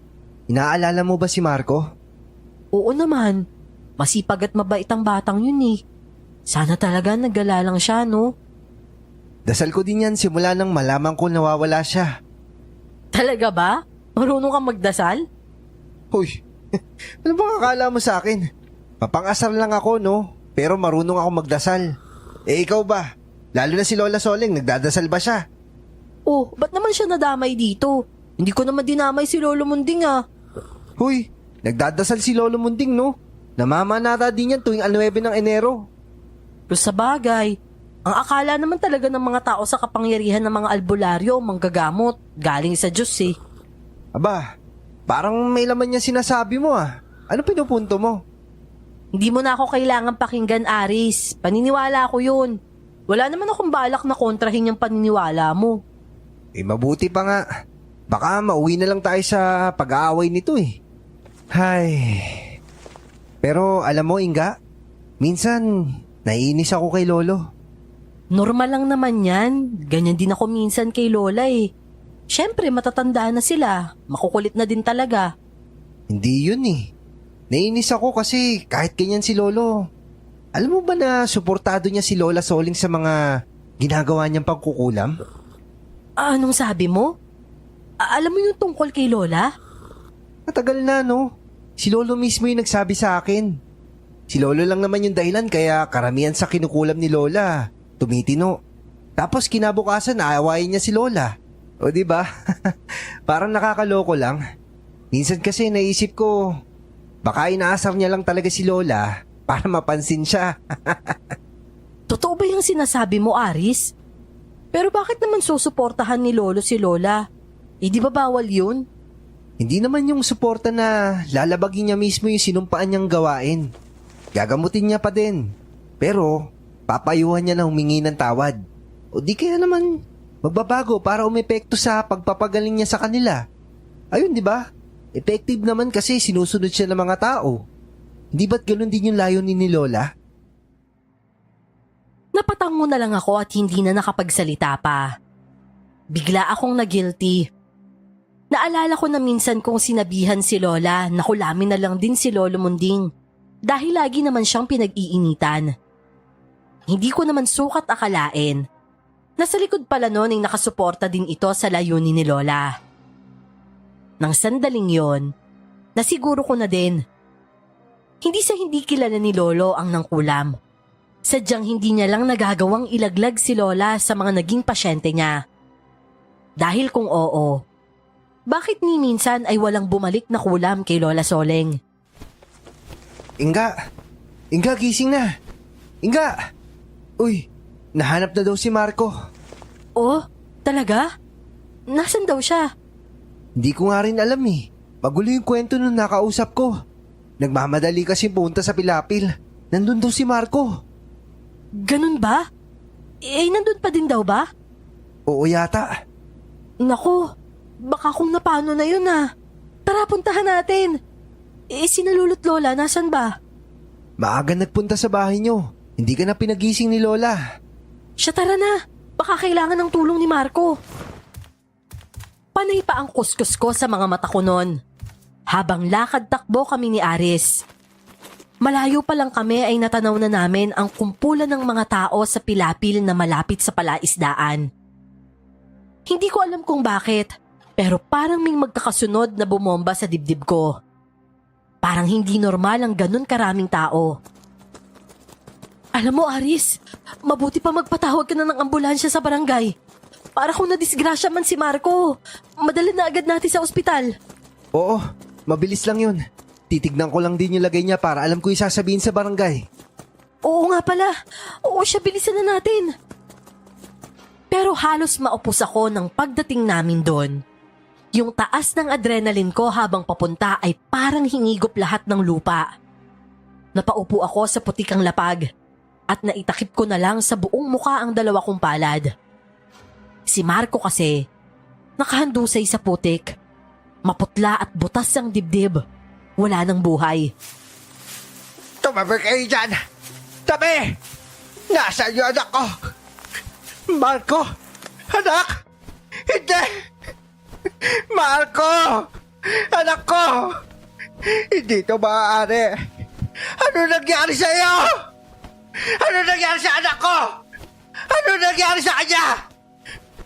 Inaalala mo ba si Marco? Oo naman. Masipag at mabait ang batang yun eh. Sana talaga naggala lang siya, no? Dasal ko din yan simula nang malaman ko nawawala siya. Talaga ba? Marunong kang magdasal? Hoy, ano bang akala mo sa akin? Mapangasar lang ako, no? Pero marunong ako magdasal. Eh ikaw ba? Lalo na si Lola Soling, nagdadasal ba siya? Oh, ba't naman siya nadamay dito? Hindi ko naman dinamay si Lolo Munding ah. Huy, nagdadasal si Lolo Munding, no? Namamanata din yan tuwing 9 ng Enero. Pero sa bagay, ang akala naman talaga ng mga tao sa kapangyarihan ng mga albularyo, manggagamot, galing sa Diyos eh. Aba, parang may laman niya sinasabi mo ah. Ano pinupunto mo? Hindi mo na ako kailangan pakinggan, Aris. Paniniwala ko yun. Wala naman akong balak na kontrahin yung paniniwala mo. Eh mabuti pa nga. Baka mauwi na lang tayo sa pag-aaway nito eh. Hay. Pero alam mo, Inga, minsan naiinis ako kay Lolo. Normal lang naman yan. Ganyan din ako minsan kay Lola eh. Siyempre, matatanda na sila. Makukulit na din talaga. Hindi yun eh. Naiinis ako kasi kahit ganyan si Lolo. Alam mo ba na suportado niya si Lola Soling sa mga ginagawa niyang pagkukulam? Anong sabi mo? Alam mo yung tungkol kay Lola? Matagal na, no? Si Lolo mismo yung nagsabi sa akin. Si Lolo lang naman yung dahilan kaya karamihan sa kinukulam ni Lola tumitino. Tapos kinabukasan naawayin niya si Lola. O di ba? Parang nakakaloko lang. Minsan kasi naisip ko, baka inaasar niya lang talaga si Lola para mapansin siya. Totoo ba yung sinasabi mo, Aris? Pero bakit naman susuportahan ni Lolo si Lola? Eh di ba bawal yun? Hindi naman yung suporta na lalabagin niya mismo yung sinumpaan niyang gawain. Gagamutin niya pa din. Pero papayuhan niya na humingi ng tawad. O di kaya naman magbabago para umepekto sa pagpapagaling niya sa kanila. Ayun, di ba? Effective naman kasi sinusunod siya ng mga tao. Hindi ba't ganun din yung layunin ni Lola? Napatango na lang ako at hindi na nakapagsalita pa. Bigla akong na-guilty. Naalala ko na minsan kong sinabihan si Lola na kulamin na lang din si Lolo Munding dahil lagi naman siyang pinag-iinitan. Hindi ko naman sukat akalain. Nasa likod pala noon ay nakasuporta din ito sa layunin ni Lola. Nang sandaling yon, nasiguro ko na din. Hindi sa hindi kilala ni Lolo ang nangkulam. Sadyang hindi niya lang nagagawang ilaglag si Lola sa mga naging pasyente niya. Dahil kung oo, bakit ni minsan ay walang bumalik na kulam kay Lola Soleng? Inga! Inga, gising na! Inga! Uy, nahanap na daw si Marco. Oh, talaga? Nasaan daw siya? Hindi ko nga rin alam eh. Magulo yung kwento nung nakausap ko. Nagmamadali kasi punta sa Pilapil. Nandun daw si Marco. Ganun ba? Eh, nandun pa din daw ba? Oo yata. Naku, baka kung napano na yun ah. Tara, puntahan natin. Eh, sina Lolo't Lola, nasan ba? Maaga nagpunta sa bahay nyo. Hindi ka na pinagising ni Lola. Siya, tara na. Baka kailangan ng tulong ni Marco. Panay pa ang kuskus ko sa mga mata ko noon. Habang lakad-takbo kami ni Aris. Malayo pa lang kami ay natanaw na namin ang kumpulan ng mga tao sa Pilapil na malapit sa palaisdaan. Hindi ko alam kung bakit, pero parang may magkakasunod na bumomba sa dibdib ko. Parang hindi normal ang ganun karaming tao. Alam mo, Aris, mabuti pa magpatawag ka na ng ambulansya sa barangay. Para kung nadisgrasya man si Marco, madala na agad natin sa ospital. Oo, mabilis lang yun. Titignan ko lang din yung lagay niya para alam ko yung sasabihin sa barangay. Oo nga pala. Oo siya, bilisan na natin. Pero halos maupos ako ng pagdating namin doon. Yung taas ng adrenaline ko habang papunta ay parang hinigop lahat ng lupa. Napaupo ako sa putikang lapag at naitakip ko na lang sa buong muka ang dalawa kong palad. Si Marco kasi, nakahandusay sa putik. Maputla at butas ang dibdib. Wala nang buhay. Tumabi kayo dyan! Tabi! Nasaan yung anak ko? Marco! Anak! Hindi! Marco! Anak ko! Hindi to maaari. Ano nangyari sa iyo? Ano nangyari sa anak ko? Ano nangyari sa kanya?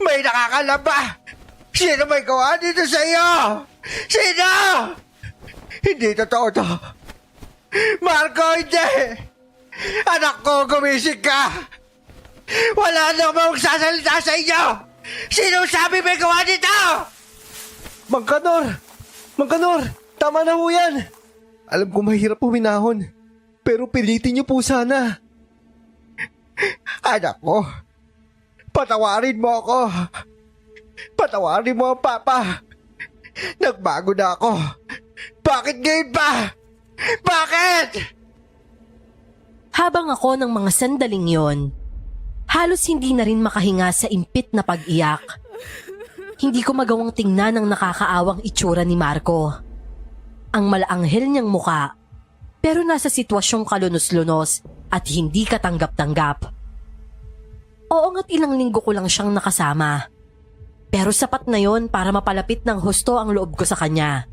May nakakalab ba? Sino may gawa dito sa iyo? Sino? Hindi totoo to. Marco, hindi! Anak ko, gumising ka! Wala namang sasalita sa inyo! Sino sabi may gawa dito? Mang Kanor! Mang Kanor! Tama na ho yan! Alam ko mahirap puminahon, pero pilitin niyo po sana. Anak ko, patawarin mo ako. Patawarin mo ang papa. Nagbago na ako. Bakit ngayon pa? Bakit? Habang ako ng mga sandaling yon, halos hindi na rin makahinga sa impit na pag-iyak. Hindi ko magawang tingnan ang nakakaawang itsura ni Marco. Ang malaanghel niyang muka, pero nasa sitwasyong kalunos-lunos at hindi katanggap-tanggap. Oo nga't ilang linggo ko lang siyang nakasama. Pero sapat na yon para mapalapit ng husto ang loob ko sa kanya.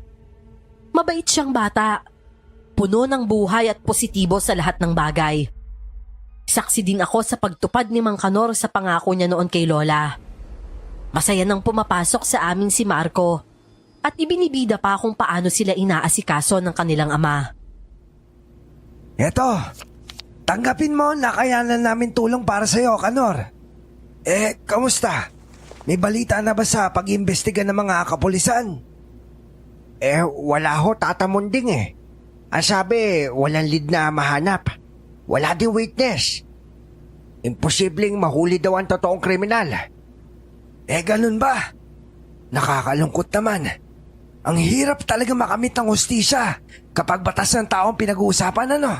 Mabait siyang bata. Puno ng buhay at positibo sa lahat ng bagay. Saksi din ako sa pagtupad ni Mang Kanor sa pangako niya noon kay Lola. Masaya nang pumapasok sa amin si Marco at ibinibida pa kung paano sila inaasikaso ng kanilang ama. Eto, tanggapin mo na kayanan namin tulong para sa'yo, Kanor. Kamusta? May balita na ba sa pag-iimbestiga ng mga kapulisan? Wala ho, Tata Munding eh. Ang sabi, walang lead na mahanap. Wala din witness. Imposibleng mahuli daw ang totoong kriminal. Ganun ba? Nakakalungkot naman. Ang hirap talaga makamit ng hustisya kapag batas ng taong pinag-uusapan, ano?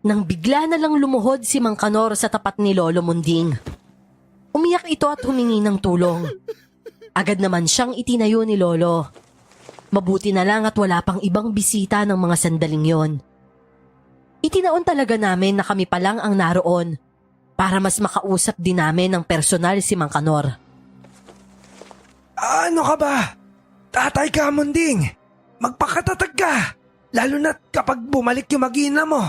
Nang bigla na lang lumuhod si Mang Kanor sa tapat ni Lolo Munding. Umiyak ito at humingi ng tulong. Agad naman siyang itinayo ni Lolo. Mabuti na lang at wala pang ibang bisita ng mga sandaling yon. Itinaon talaga namin na kami pa lang ang naroon para mas makausap din namin ng personal si Mang Kanor. Ano ka ba? Tatay ka, Munding. Magpakatatag ka. Lalo na kapag bumalik yung mag-ina mo.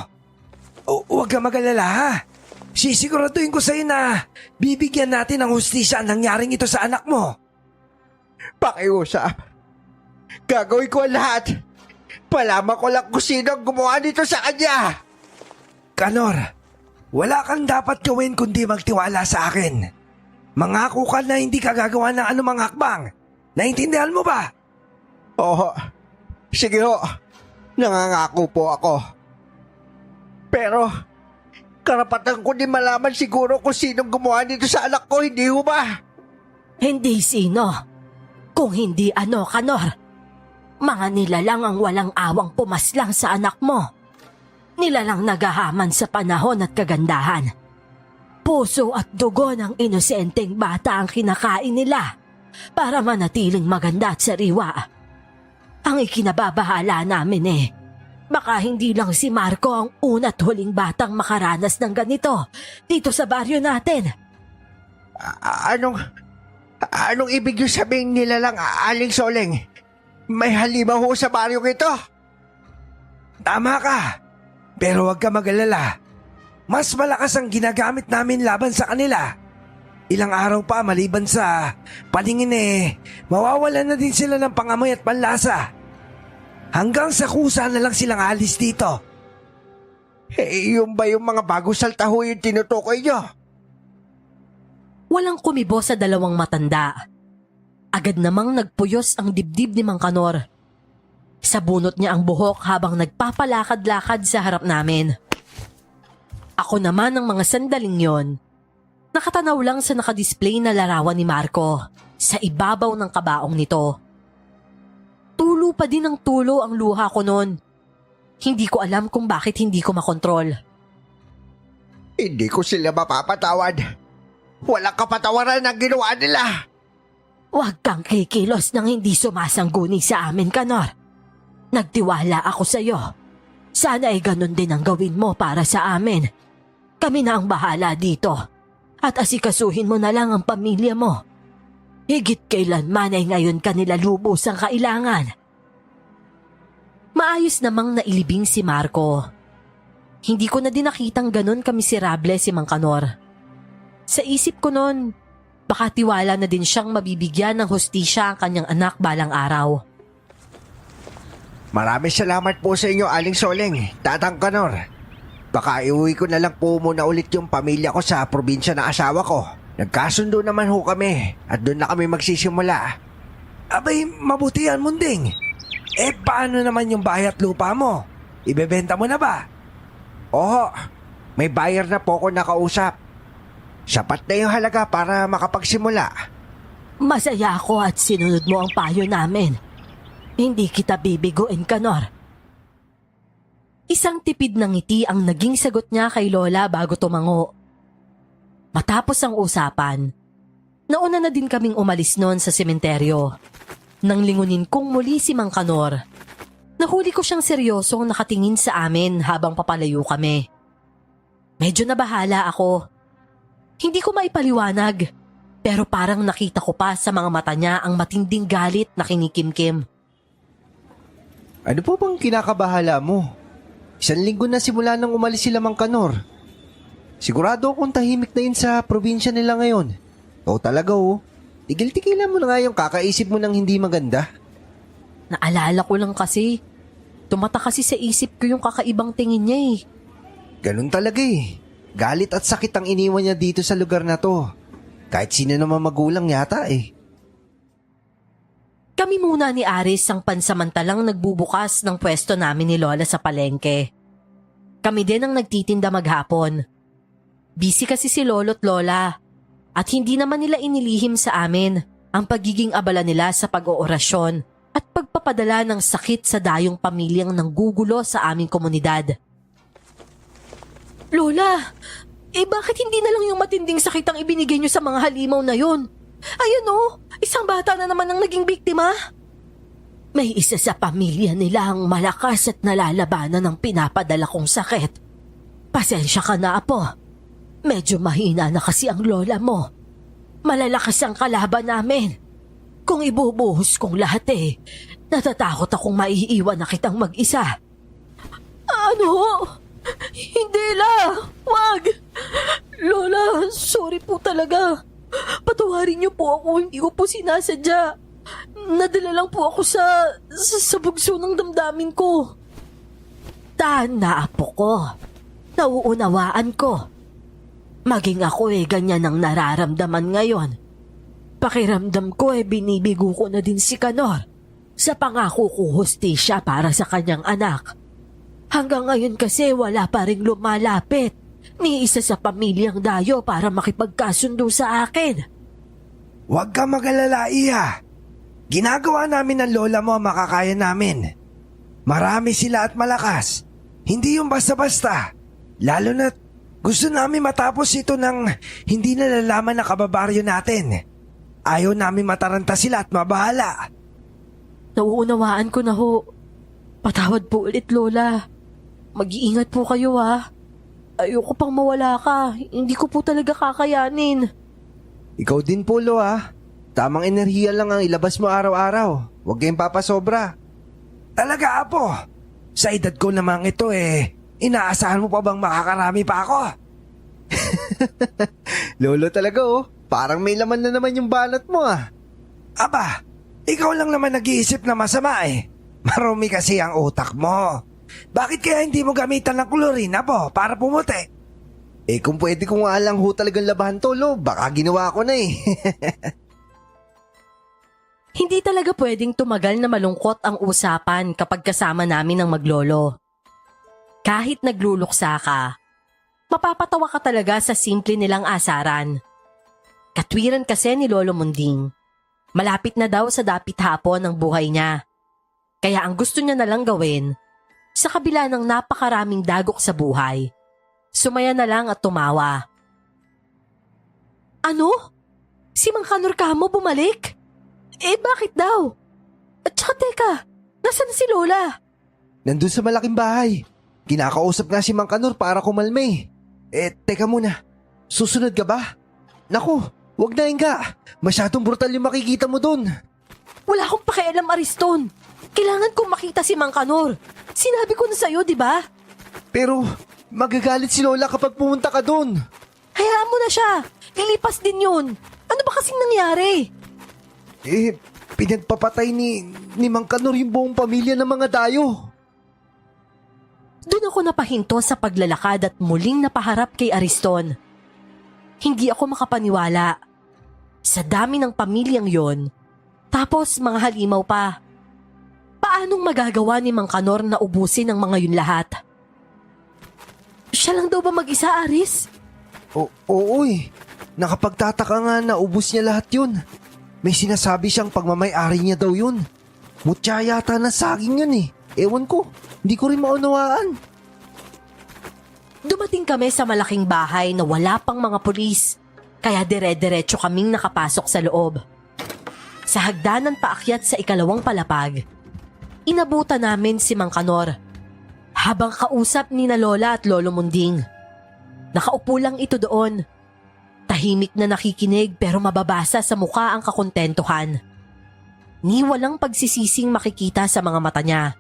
Huwag ka mag-alala ha. Sisiguraduhin ko sa'yo na bibigyan natin ng hustisya ang nangyaring ito sa anak mo. Pakiusap. Gagawin ko ang lahat. Palaman ko lang kung sino ang gumawa dito sa kanya. Kanor, wala kang dapat gawin kundi magtiwala sa akin. Mangako ka na hindi ka gagawa ng anumang hakbang. Naintindihan mo ba? Oo. Sige ho. Nangangako po ako. Pero, karapatan ko din malaman siguro kung sinong gumawa dito sa anak ko, hindi ho ba? Hindi sino. Kung hindi ano, Kanor. Mga nilalang ang walang awang pumaslang sa anak mo. Nilalang nagahaman sa panahon at kagandahan. Puso at dugo ng inosenteng bata ang kinakain nila para manatiling maganda at sariwa. Ang ikinababahala namin baka hindi lang si Marco ang una at huling batang makaranas ng ganito dito sa baryo natin. Anong ibig yung sabihin nila lang, Aling Soleng? May halimaw ho sa baryong ito. Tama ka. Pero huwag ka mag-alala. Mas malakas ang ginagamit namin laban sa kanila. Ilang araw pa maliban sa paningin mawawalan na din sila ng pangamoy at panlasa. Hanggang sa kusa na lang silang alis dito. Yung ba yung mga bagong salta ho yung tinutukoy nyo? Walang kumibo sa dalawang matanda. Agad namang nagpuyos ang dibdib ni Mang Kanor. Sabunot niya ang buhok habang nagpapalakad-lakad sa harap namin. Ako naman ang mga sandaling yon, nakatanaw lang sa nakadisplay na larawan ni Marco sa ibabaw ng kabaong nito. Tulo pa din ng tulo ang luha ko noon. Hindi ko alam kung bakit hindi ko makontrol. Hindi ko sila mapapatawad. Walang kapatawaran ang ginawa nila. Huwag kang kikilos nang hindi sumasangguni sa amin, Kanor. Nagtiwala ako sa iyo. Sana ay ganun din ang gawin mo para sa amin. Kami na ang bahala dito. At asikasuhin mo na lang ang pamilya mo. Higit kailanman ay ngayon kanila lubos ang kailangan. Maayos namang nailibing si Marco. Hindi ko na din nakitang ganun kamiserable si Mang Kanor. Sa isip ko noon, baka tiwala na din siyang mabibigyan ng hustisya ang kanyang anak balang araw. Maraming salamat po sa inyo, Aling Soleng, Tatang Kanor. Baka iuwi ko na lang po muna ulit yung pamilya ko sa probinsya ng asawa ko. Nagkasundo naman ho kami at doon na kami magsisimula. Abay, mabuti yan, Munding. Paano naman yung bahay at lupa mo? Ibebenta mo na ba? Oo, may buyer na po ako nakausap. Sapat na yung halaga para makapagsimula. Masaya ako at sinunod mo ang payo namin. Hindi kita bibiguin, Kanor. Isang tipid ng ngiti ang naging sagot niya kay Lola bago tumango. Matapos ang usapan, nauna na din kaming umalis noon sa sementeryo. Nang lingunin kong muli si Mang Kanor, nahuli ko siyang seryosong nakatingin sa amin habang papalayo kami. Medyo nabahala ako. Hindi ko maipaliwanag, pero parang nakita ko pa sa mga mata niya ang matinding galit na kinikimkim. Ano po bang kinakabahala mo? 1 linggo na simula nang umalis sila, Mang Kanor. Sigurado akong tahimik na yun sa probinsya nila ngayon. Oo talaga oh. Tigil-tigilan mo na nga yung kakaisip mo ng hindi maganda. Naalala ko lang kasi, tumata kasi sa isip ko yung kakaibang tingin niya eh. Ganun talaga eh. Galit at sakit ang iniwan niya dito sa lugar na to. Kahit sino naman magulang yata eh. Kami muna ni Aris ang pansamantalang nagbubukas ng pwesto namin ni Lola sa palengke. Kami din ang nagtitinda maghapon. Busy kasi si Lolo't Lola at hindi naman nila inilihim sa amin ang pagiging abala nila sa pag-oorasyon at pagpapadala ng sakit sa dayong pamilyang nanggugulo sa aming komunidad. Lola, bakit hindi na lang yung matinding sakit ang ibinigay niyo sa mga halimaw na yon? Ayun oh, isang bata na naman ang naging biktima. May isa sa pamilya nila ang malakas at nalalabanan ng pinapadala kong sakit. Pasensya ka na, Apo. Medyo mahina na kasi ang lola mo. Malalakas ang kalaban namin. Kung ibubuhos kong lahat natatakot akong maiiwan na kitang mag-isa. Ano? Hindi la! Wag! Lola, sorry po talaga. Patawarin niyo po ako, hindi ko po sinasadya. Nadala lang po ako sa bugso ng damdamin ko. Tahan na, Apo ko. Nauunawaan ko. Maging ako ganyan ang nararamdaman ngayon. Pakiramdam ko binibigo ko na din si Kanor sa pangako ko hustisya para sa kanyang anak. Hanggang ngayon kasi wala pa ring lumalapit ni isa sa pamilyang dayo para makipagkasundo sa akin. Huwag ka mag-alala, Iha. Ginagawa namin ng lola mo ang makakaya namin. Marami sila at malakas. Hindi yung basta-basta. Lalo na gusto namin matapos ito ng hindi nalalaman na kababaryo natin. Ayaw namin mataranta sila at mabahala. Nauunawaan ko na ho. Patawad po ulit, Lola. Mag-iingat po kayo ha. Ayoko pang mawala ka. Hindi ko po talaga kakayanin. Ikaw din po, Lo ah. Tamang enerhiya lang ang ilabas mo araw-araw. Huwag kayong papasobra. Talaga, Apo. Sa edad ko namang ito inaasahan mo pa bang makakarami pa ako? Lolo talaga oh. Parang may laman na naman yung banat mo ah. Aba, ikaw lang naman nag-iisip na masama Marumi kasi ang utak mo. Bakit kaya hindi mo gamitan ng klorin, Apo, para pumuti? Kung pwede ko nga lang ho talagang labahan to, Lo, baka ginawa ko na Hindi talaga pwedeng tumagal na malungkot ang usapan kapag kasama namin ng maglolo. Kahit nagluluksa ka, mapapatawa ka talaga sa simple nilang asaran. Katwiran kasi ni Lolo Munding. Malapit na daw sa dapit hapon ng buhay niya. Kaya ang gusto niya na lang gawin, sa kabila ng napakaraming dagok sa buhay, sumaya na lang at tumawa. Ano? Si Mang Kanor kamo bumalik? Bakit daw? At saka teka, nasaan na si Lola? Nandun sa malaking bahay. Kinakausap nga si Mang Kanor para kumalme. Teka muna. Susunod ka ba? Naku, wag na Inga. Masyadong brutal yung makikita mo dun. Wala akong pakialam, Ariston. Kailangan kong makita si Mang Kanor. Sinabi ko na sa'yo, di ba? Pero magagalit si Lola kapag pumunta ka doon. Hayaan mo na siya. Lilipas din yun. Ano ba kasing nangyari? Pinagpapatay ni Mang Kanor yung buong pamilya ng mga dayo. Doon ako napahinto sa paglalakad at muling napaharap kay Ariston. Hindi ako makapaniwala. Sa dami ng pamilyang yon, tapos mga halimaw pa. Paanong magagawa ni Mang Kanor na ubusin ang mga yun lahat? Siya lang daw ba mag-isa, Aris? Oo eh. Nakapagtataka nga na ubus niya lahat yun. May sinasabi siyang pagmamay-ari niya daw yun. Mutya yata na saging yun eh. Ewan ko, hindi ko rin maunawaan. Dumating kami sa malaking bahay na wala pang mga pulis, kaya dire-diretso kaming nakapasok sa loob. Sa hagdanan paakyat sa ikalawang palapag, inabutan namin si Mang Kanor habang kausap ni na Lola at Lolo Munding. Nakaupo lang ito doon. Tahimik na nakikinig pero mababasa sa mukha ang kakontentuhan. Ni walang pagsisising makikita sa mga mata niya.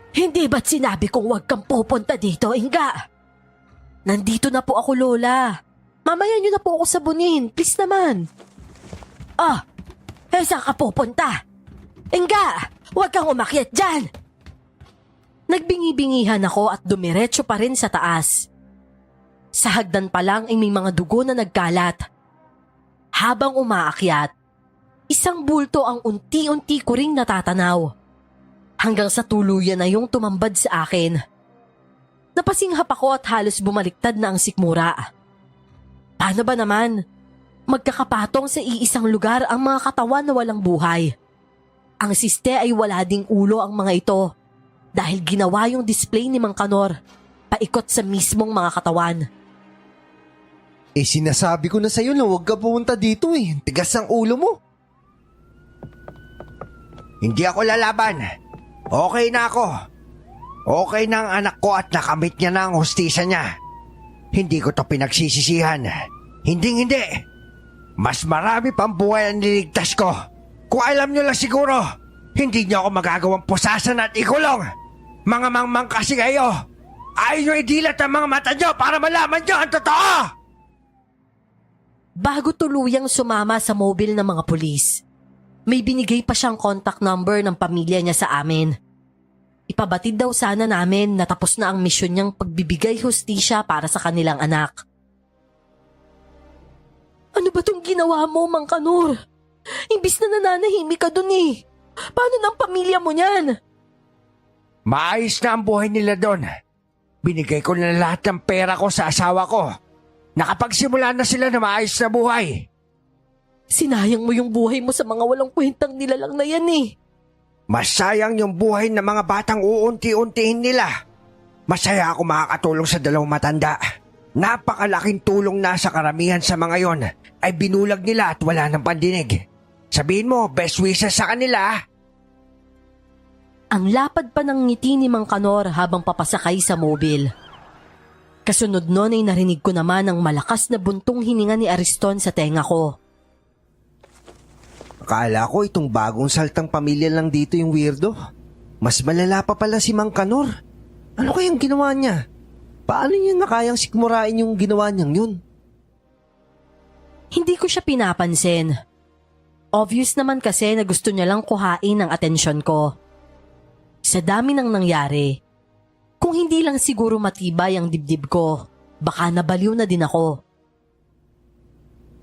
Hindi ba't sinabi kong huwag kang pupunta dito, Inga? Nandito na po ako, Lola. Mamaya niyo na po ako sabunin. Please naman. Saan ka pupunta? Inga, huwag kang umakyat dyan. Nagbingi-bingihan ako at dumiretso pa rin sa taas. Sa hagdan pa lang ay may mga dugo na nagkalat. Habang umaakyat, isang bulto ang unti-unti ko ring natatanaw. Hanggang sa tuluyan na yung tumambad sa akin. Napasinghap ako at halos bumaliktad na ang sikmura. Paano ba naman? Magkakapatong sa iisang lugar ang mga katawan na walang buhay. Ang siste ay wala ding ulo ang mga ito dahil ginawa yung display ni Mang Kanor paikot sa mismong mga katawan. Sinasabi ko na sa'yo na huwag ka pumunta dito eh. Tigas ang ulo mo. Hindi ako lalaban. Okay na ako. Okay na ang anak ko at nakamit niya na ang hustisya niya. Hindi ko to pinagsisisihan. Hindi. Mas marami pang buhay ang niligtas ko. Kung alam niyo lang siguro, hindi niyo ako magagawang pusasan at ikulong. Mga mangmang kasi kayo. Ayaw niyo idilat ang mga mata niyo para malaman niyo ang totoo. Bago tuluyang sumama sa mobile ng mga pulis, may binigay pa siyang contact number ng pamilya niya sa amin. Ipabatid daw sana namin na tapos na ang misyon niyang pagbibigay hustisya para sa kanilang anak. Ano ba tong ginawa mo, Mang Kanor? Imbis na nananahimik ka dun eh. Paano ng pamilya mo niyan? Maayos na ang buhay nila doon. Binigay ko na lahat ng pera ko sa asawa ko. Nakapagsimula na sila na maayos na buhay. Sinayang mo yung buhay mo sa mga walang kwentang nilalang na yan eh. Masayang yung buhay ng mga batang uunti-untiin nila. Masaya ako makakatulong sa dalawang matanda. Napakalaking tulong na sa karamihan sa mga yon ay binulag nila at wala ng pandinig. Sabihin mo, best wishes sa kanila. Ang lapad pa ng ngiti ni Mang Kanor habang papasakay sa mobil. Kasunod nun ay narinig ko naman ang malakas na buntong hininga ni Ariston sa tenga ko. Akala ko itong bagong saltang pamilya lang dito yung weirdo. Mas malala pa pala si Mang Kanor. Ano kayang ginawa niya? Paano niya nakayang sikmurain yung ginawa niyang yun? Hindi ko siya pinapansin. Obvious naman kasi na gusto niya lang kuhain ang atensyon ko. Sa dami ng nangyari, kung hindi lang siguro matibay ang dibdib ko, baka nabaliw na din ako.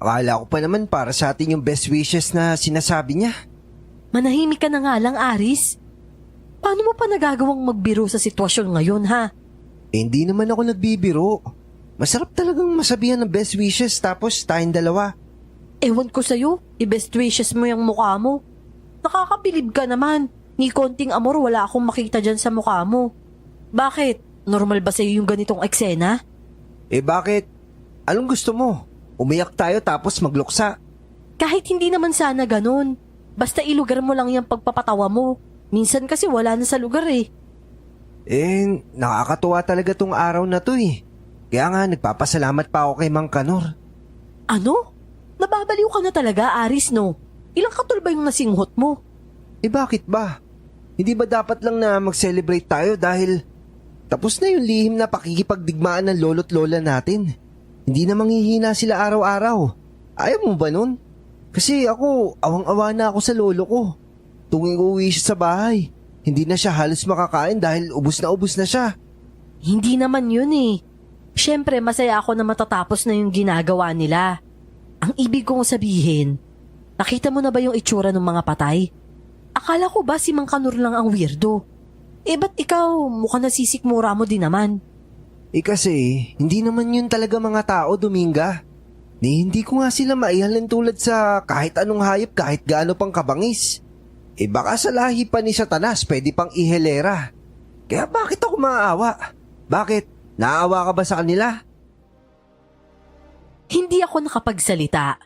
Akala ko pa naman para sa atin yung best wishes na sinasabi niya. Manahimik ka na nga lang, Aris. Paano mo pa nagagawang magbiro sa sitwasyon ngayon, ha? Hindi naman ako nagbibiro. Masarap talagang masabihan ng best wishes tapos tayong dalawa. Ewan ko sa'yo, i-best wishes mo yung mukha mo. Nakakabilib ka naman. Ni konting amor wala akong makita dyan sa mukha mo. Bakit? Normal ba sa'yo yung ganitong eksena? Bakit? Anong gusto mo? Umiyak tayo tapos magluksa. Kahit hindi naman sana ganun. Basta ilugar mo lang yung pagpapatawa mo. Minsan kasi wala na sa lugar eh. Nakakatuwa talaga tong araw na to eh. Kaya nga nagpapasalamat pa ako kay Mang Kanor. Ano? Nababaliw ka na talaga, Aris, no? Ilang katol ba yung nasinghot mo? Bakit ba? Hindi ba dapat lang na mag-celebrate tayo dahil tapos na yung lihim na pakikipagdigmaan ng lolo't lola natin? Hindi na manghihina sila araw-araw. Ayaw mo ba nun? Kasi ako, awang-awa na ako sa lolo ko. Tuwing uuwi siya sa bahay, hindi na siya halos makakain dahil ubus na siya. Hindi naman yun eh. Siyempre, masaya ako na matatapos na yung ginagawa nila. Ang ibig kong sabihin, nakita mo na ba yung itsura ng mga patay? Akala ko ba si Mang Kanor lang ang weirdo? Ba't ikaw mukhang nasisikmura mo din naman? Kasi, hindi naman yun talaga mga tao, Dominga. Hindi ko nga sila maihalin tulad sa kahit anong hayop kahit gaano pang kabangis. Baka sa lahi pa ni Satanas pwede pang ihelera. Kaya bakit ako maaawa? Bakit? Naawa ka ba sa kanila? Hindi ako nakapagsalita.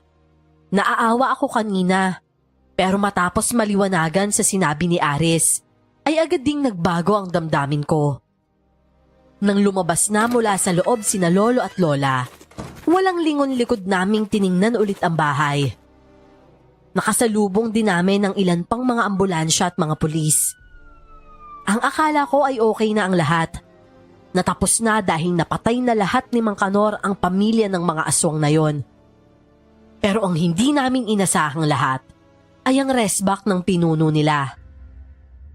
Naaawa ako kanina. Pero matapos maliwanagan sa sinabi ni Aris, ay agad ding nagbago ang damdamin ko. Nang lumabas na mula sa loob sina lolo at lola, walang lingon likod naming tiningnan ulit ang bahay. Nakasalubong din namin ang ilan pang mga ambulansya at mga pulis. Ang akala ko ay okay na ang lahat. Natapos na dahil napatay na lahat ni Mang Kanor ang pamilya ng mga aswang na yon. Pero ang hindi namin inasahang lahat ay ang resback ng pinuno nila.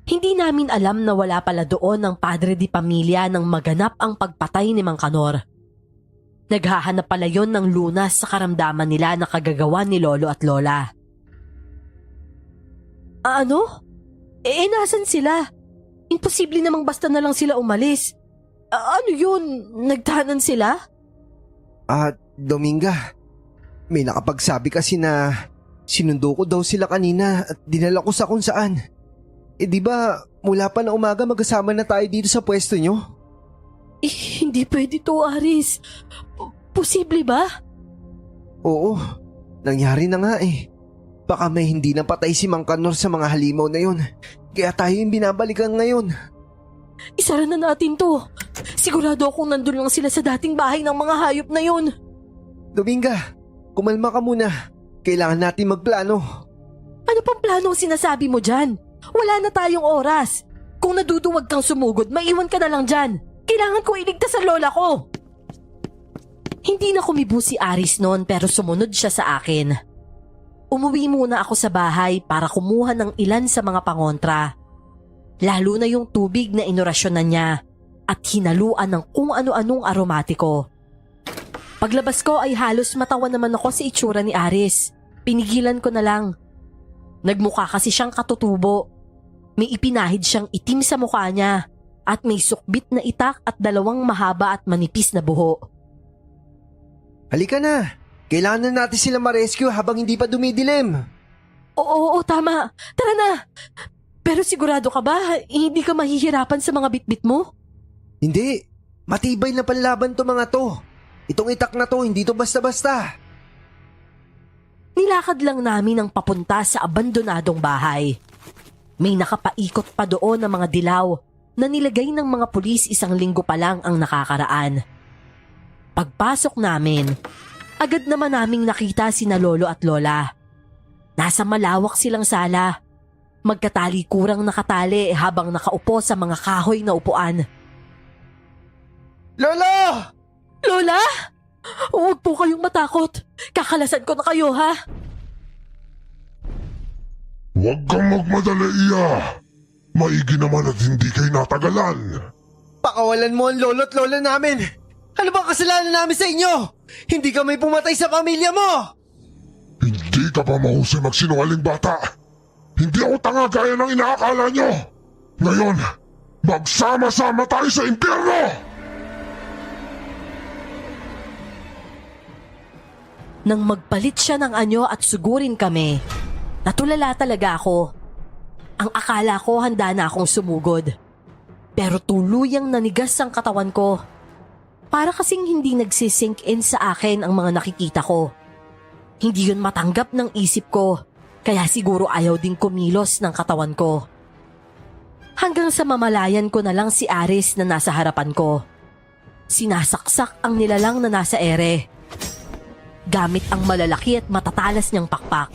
Hindi namin alam na wala pala doon ang padre di pamilya nang maganap ang pagpatay ni Mang Kanor. Naghahanap pala yon ng lunas sa karamdaman nila na kagagawa ni lolo at lola. Ano? Nasan sila? Imposible namang basta na lang sila umalis. Ano yun? Nagtahanan sila? Dominga, may nakapagsabi kasi na sinundo ko daw sila kanina at dinala ko sa kung saan. Di ba mula pa na umaga magkasama na tayo dito sa pwesto nyo? Hindi pwede to, Aris. Posible ba? Oo, nangyari na nga eh. Baka may hindi napatay si Mang Kanor sa mga halimaw na yun. Kaya tayo yung binabalikan ngayon. Isara na natin to. Sigurado akong nandun lang sila sa dating bahay ng mga hayop na yun. Dominga, kumalma ka muna. Kailangan natin magplano. Ano pang plano ang sinasabi mo dyan? Wala na tayong oras. Kung naduduwag kang sumugod, maiwan ka na lang dyan. Kailangan ko iligtas ang lola ko. Hindi na kumibo si Aris noon pero sumunod siya sa akin. Umuwi muna ako sa bahay para kumuha ng ilan sa mga pangontra. Lalo na yung tubig na inorasyonan niya at hinaluan ng kung ano-anong aromatiko. Paglabas ko ay halos matawa naman ako sa itsura ni Aris. Pinigilan ko na lang. Nagmukha kasi siyang katutubo. May ipinahid siyang itim sa mukha niya at may sukbit na itak at dalawang mahaba at manipis na buho. Halika na. Kailangan na natin sila ma-rescue habang hindi pa dumidilim. Oo, tama. Tara na. Pero sigurado ka ba hindi ka mahihirapan sa mga bitbit mo? Hindi. Matibay na panlaban to mga to. Itong itak na to, hindi to basta-basta. Nilakad lang namin ang papunta sa abandonadong bahay. May nakapaikot pa doon ng mga dilaw na nilagay ng mga pulis 1 linggo pa lang ang nakakaraan. Pagpasok namin, agad naman naming nakita sina lolo at lola. Nasa malawak silang sala. Magkatali-kurang nakatali habang nakaupo sa mga kahoy na upuan. Lolo! Lola! Huwag po kayong matakot. Kakalasan ko na kayo, ha? Huwag kang magmadali, Iya. Maigi naman at hindi kayo natagalan. Pakawalan mo ang lolo't lola namin. Ano bang kasalanan namin sa inyo? Hindi kami pumatay sa pamilya mo! Hindi ka pa mahusay magsinungaling, bata. Hindi ako tanga gaya ng inaakala nyo. Ngayon, magsama-sama tayo sa impyerno! Nang magpalit siya ng anyo at sugurin kami, natulala talaga ako. Ang akala ko handa na akong sumugod. Pero tuluyang nanigas ang katawan ko. Para kasing hindi nagsisink in sa akin ang mga nakikita ko. Hindi yun matanggap ng isip ko, kaya siguro ayaw din kumilos ng katawan ko. Hanggang sa mamalayan ko na lang si Aris na nasa harapan ko. Sinasaksak ang nilalang na nasa ere. Gamit ang malalaki at matatalas niyang pakpak,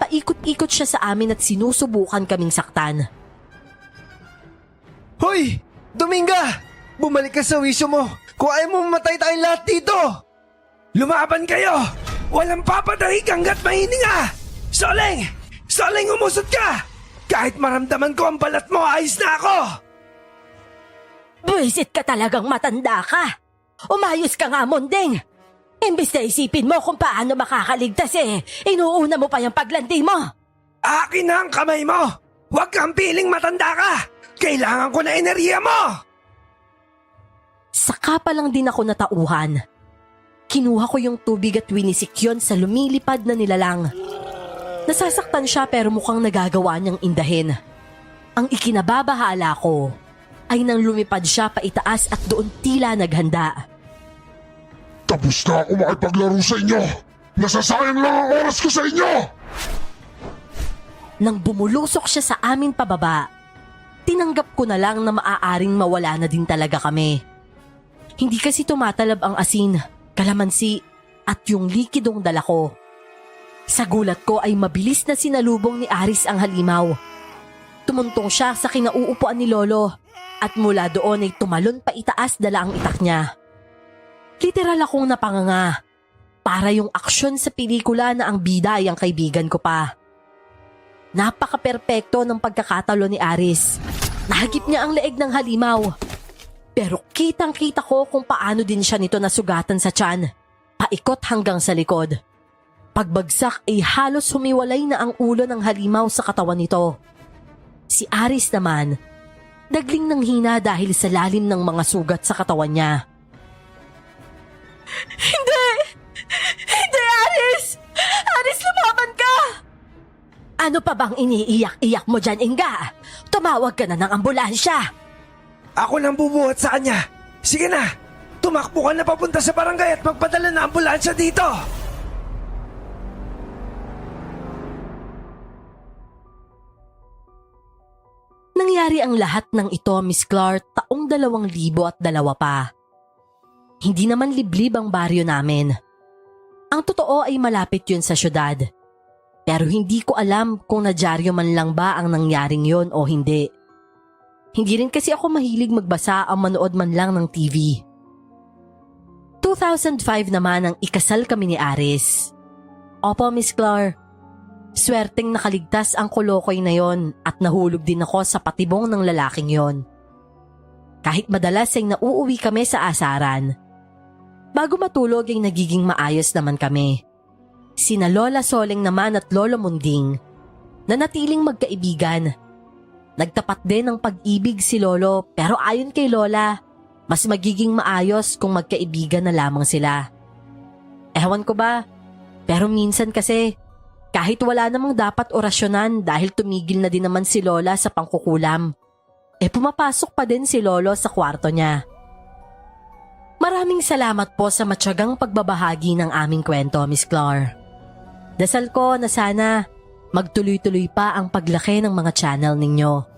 Paikot-ikot siya sa amin at sinusubukan kaming saktan. Hoy! Dominga! Bumalik ka sa wisyo mo! Kung ayaw mo mamatay tayong lahat dito! Lumaban kayo! Walang papatahik hanggat mahininga! Soleng! Soleng, umusot ka! Kahit maramdaman ko ang balat mo, ayos na ako! Buwisit ka talagang matanda ka! Umayos ka nga, Munding! Imbis na isipin mo kung paano makakaligtas inuuna mo pa yung paglandi mo! Akin na ang kamay mo! Huwag kang piling matanda ka! Kailangan ko na enerhiya mo! Saka pa lang din ako natauhan. Kinuha ko yung tubig at winisik yun sa lumilipad na nilalang. Nasasaktan siya pero mukhang nagagawa niyang indahin. Ang ikinababahala ko ay nang lumipad siya paitaas at doon tila naghanda. Tapos na ako makipaglaro sa inyo! Nasasayang lang ang oras ko sa inyo! Nang bumulusok siya sa amin pababa, tinanggap ko na lang na maaaring mawala na din talaga kami. Hindi kasi tumatalab ang asin, kalamansi at yung likidong dala ko. Sa gulat ko ay mabilis na sinalubong ni Aris ang halimaw. Tumuntong siya sa kinauupuan ni Lolo at mula doon ay tumalon pa itaas dala ang itak niya. Literal akong napanganga. Para yung aksyon sa pelikula na ang bida ay ang kaibigan ko pa. Napaka-perpekto ng pagkakatalo ni Aris. Nahagip niya ang leeg ng halimaw. Pero kitang-kita ko kung paano din siya nito nasugatan sa tiyan. Paikot hanggang sa likod. Pagbagsak ay halos humiwalay na ang ulo ng halimaw sa katawan nito. Si Aris naman, dagling ng hina dahil sa lalim ng mga sugat sa katawan niya. Hindi! Hindi, Aris! Aris, lumaban ka! Ano pa bang iniiyak-iyak mo dyan, Inga? Tumawag ka na ng ambulansya! Ako nang bubuhat sa kanya. Sige na, tumakbo ka na papunta sa barangay at magpadala ng ambulansya dito. Nangyari ang lahat ng ito, Miss Clark, taong 2002 pa. Hindi naman liblib ang baryo namin. Ang totoo ay malapit yun sa syudad. Pero hindi ko alam kung nadyaryo man lang ba ang nangyaring yon o hindi. Hindi rin kasi ako mahilig magbasa o manood man lang ng TV. 2005 naman ang ikasal kami ni Aris. Opo, Miss Clark. Swerteng nakaligtas ang kolokoy na yon at nahulog din ako sa patibong ng lalaking yon. Kahit madalas ay nauuwi kami sa asaran. Bago matulog ay nagiging maayos naman kami. Sina Lola Soleng naman at Lolo Munding na natiling magkaibigan. Nagtapat din ng pag-ibig si Lolo pero ayon kay Lola, mas magiging maayos kung magkaibigan na lamang sila. Ewan ko ba, pero minsan kasi kahit wala namang dapat orasyonan dahil tumigil na din naman si Lola sa pangkukulam, pumapasok pa din si Lolo sa kwarto niya. Maraming salamat po sa matyagang pagbabahagi ng aming kwento, Miss Clark. Dasal ko na sana magtuloy-tuloy pa ang paglaki ng mga channel ninyo.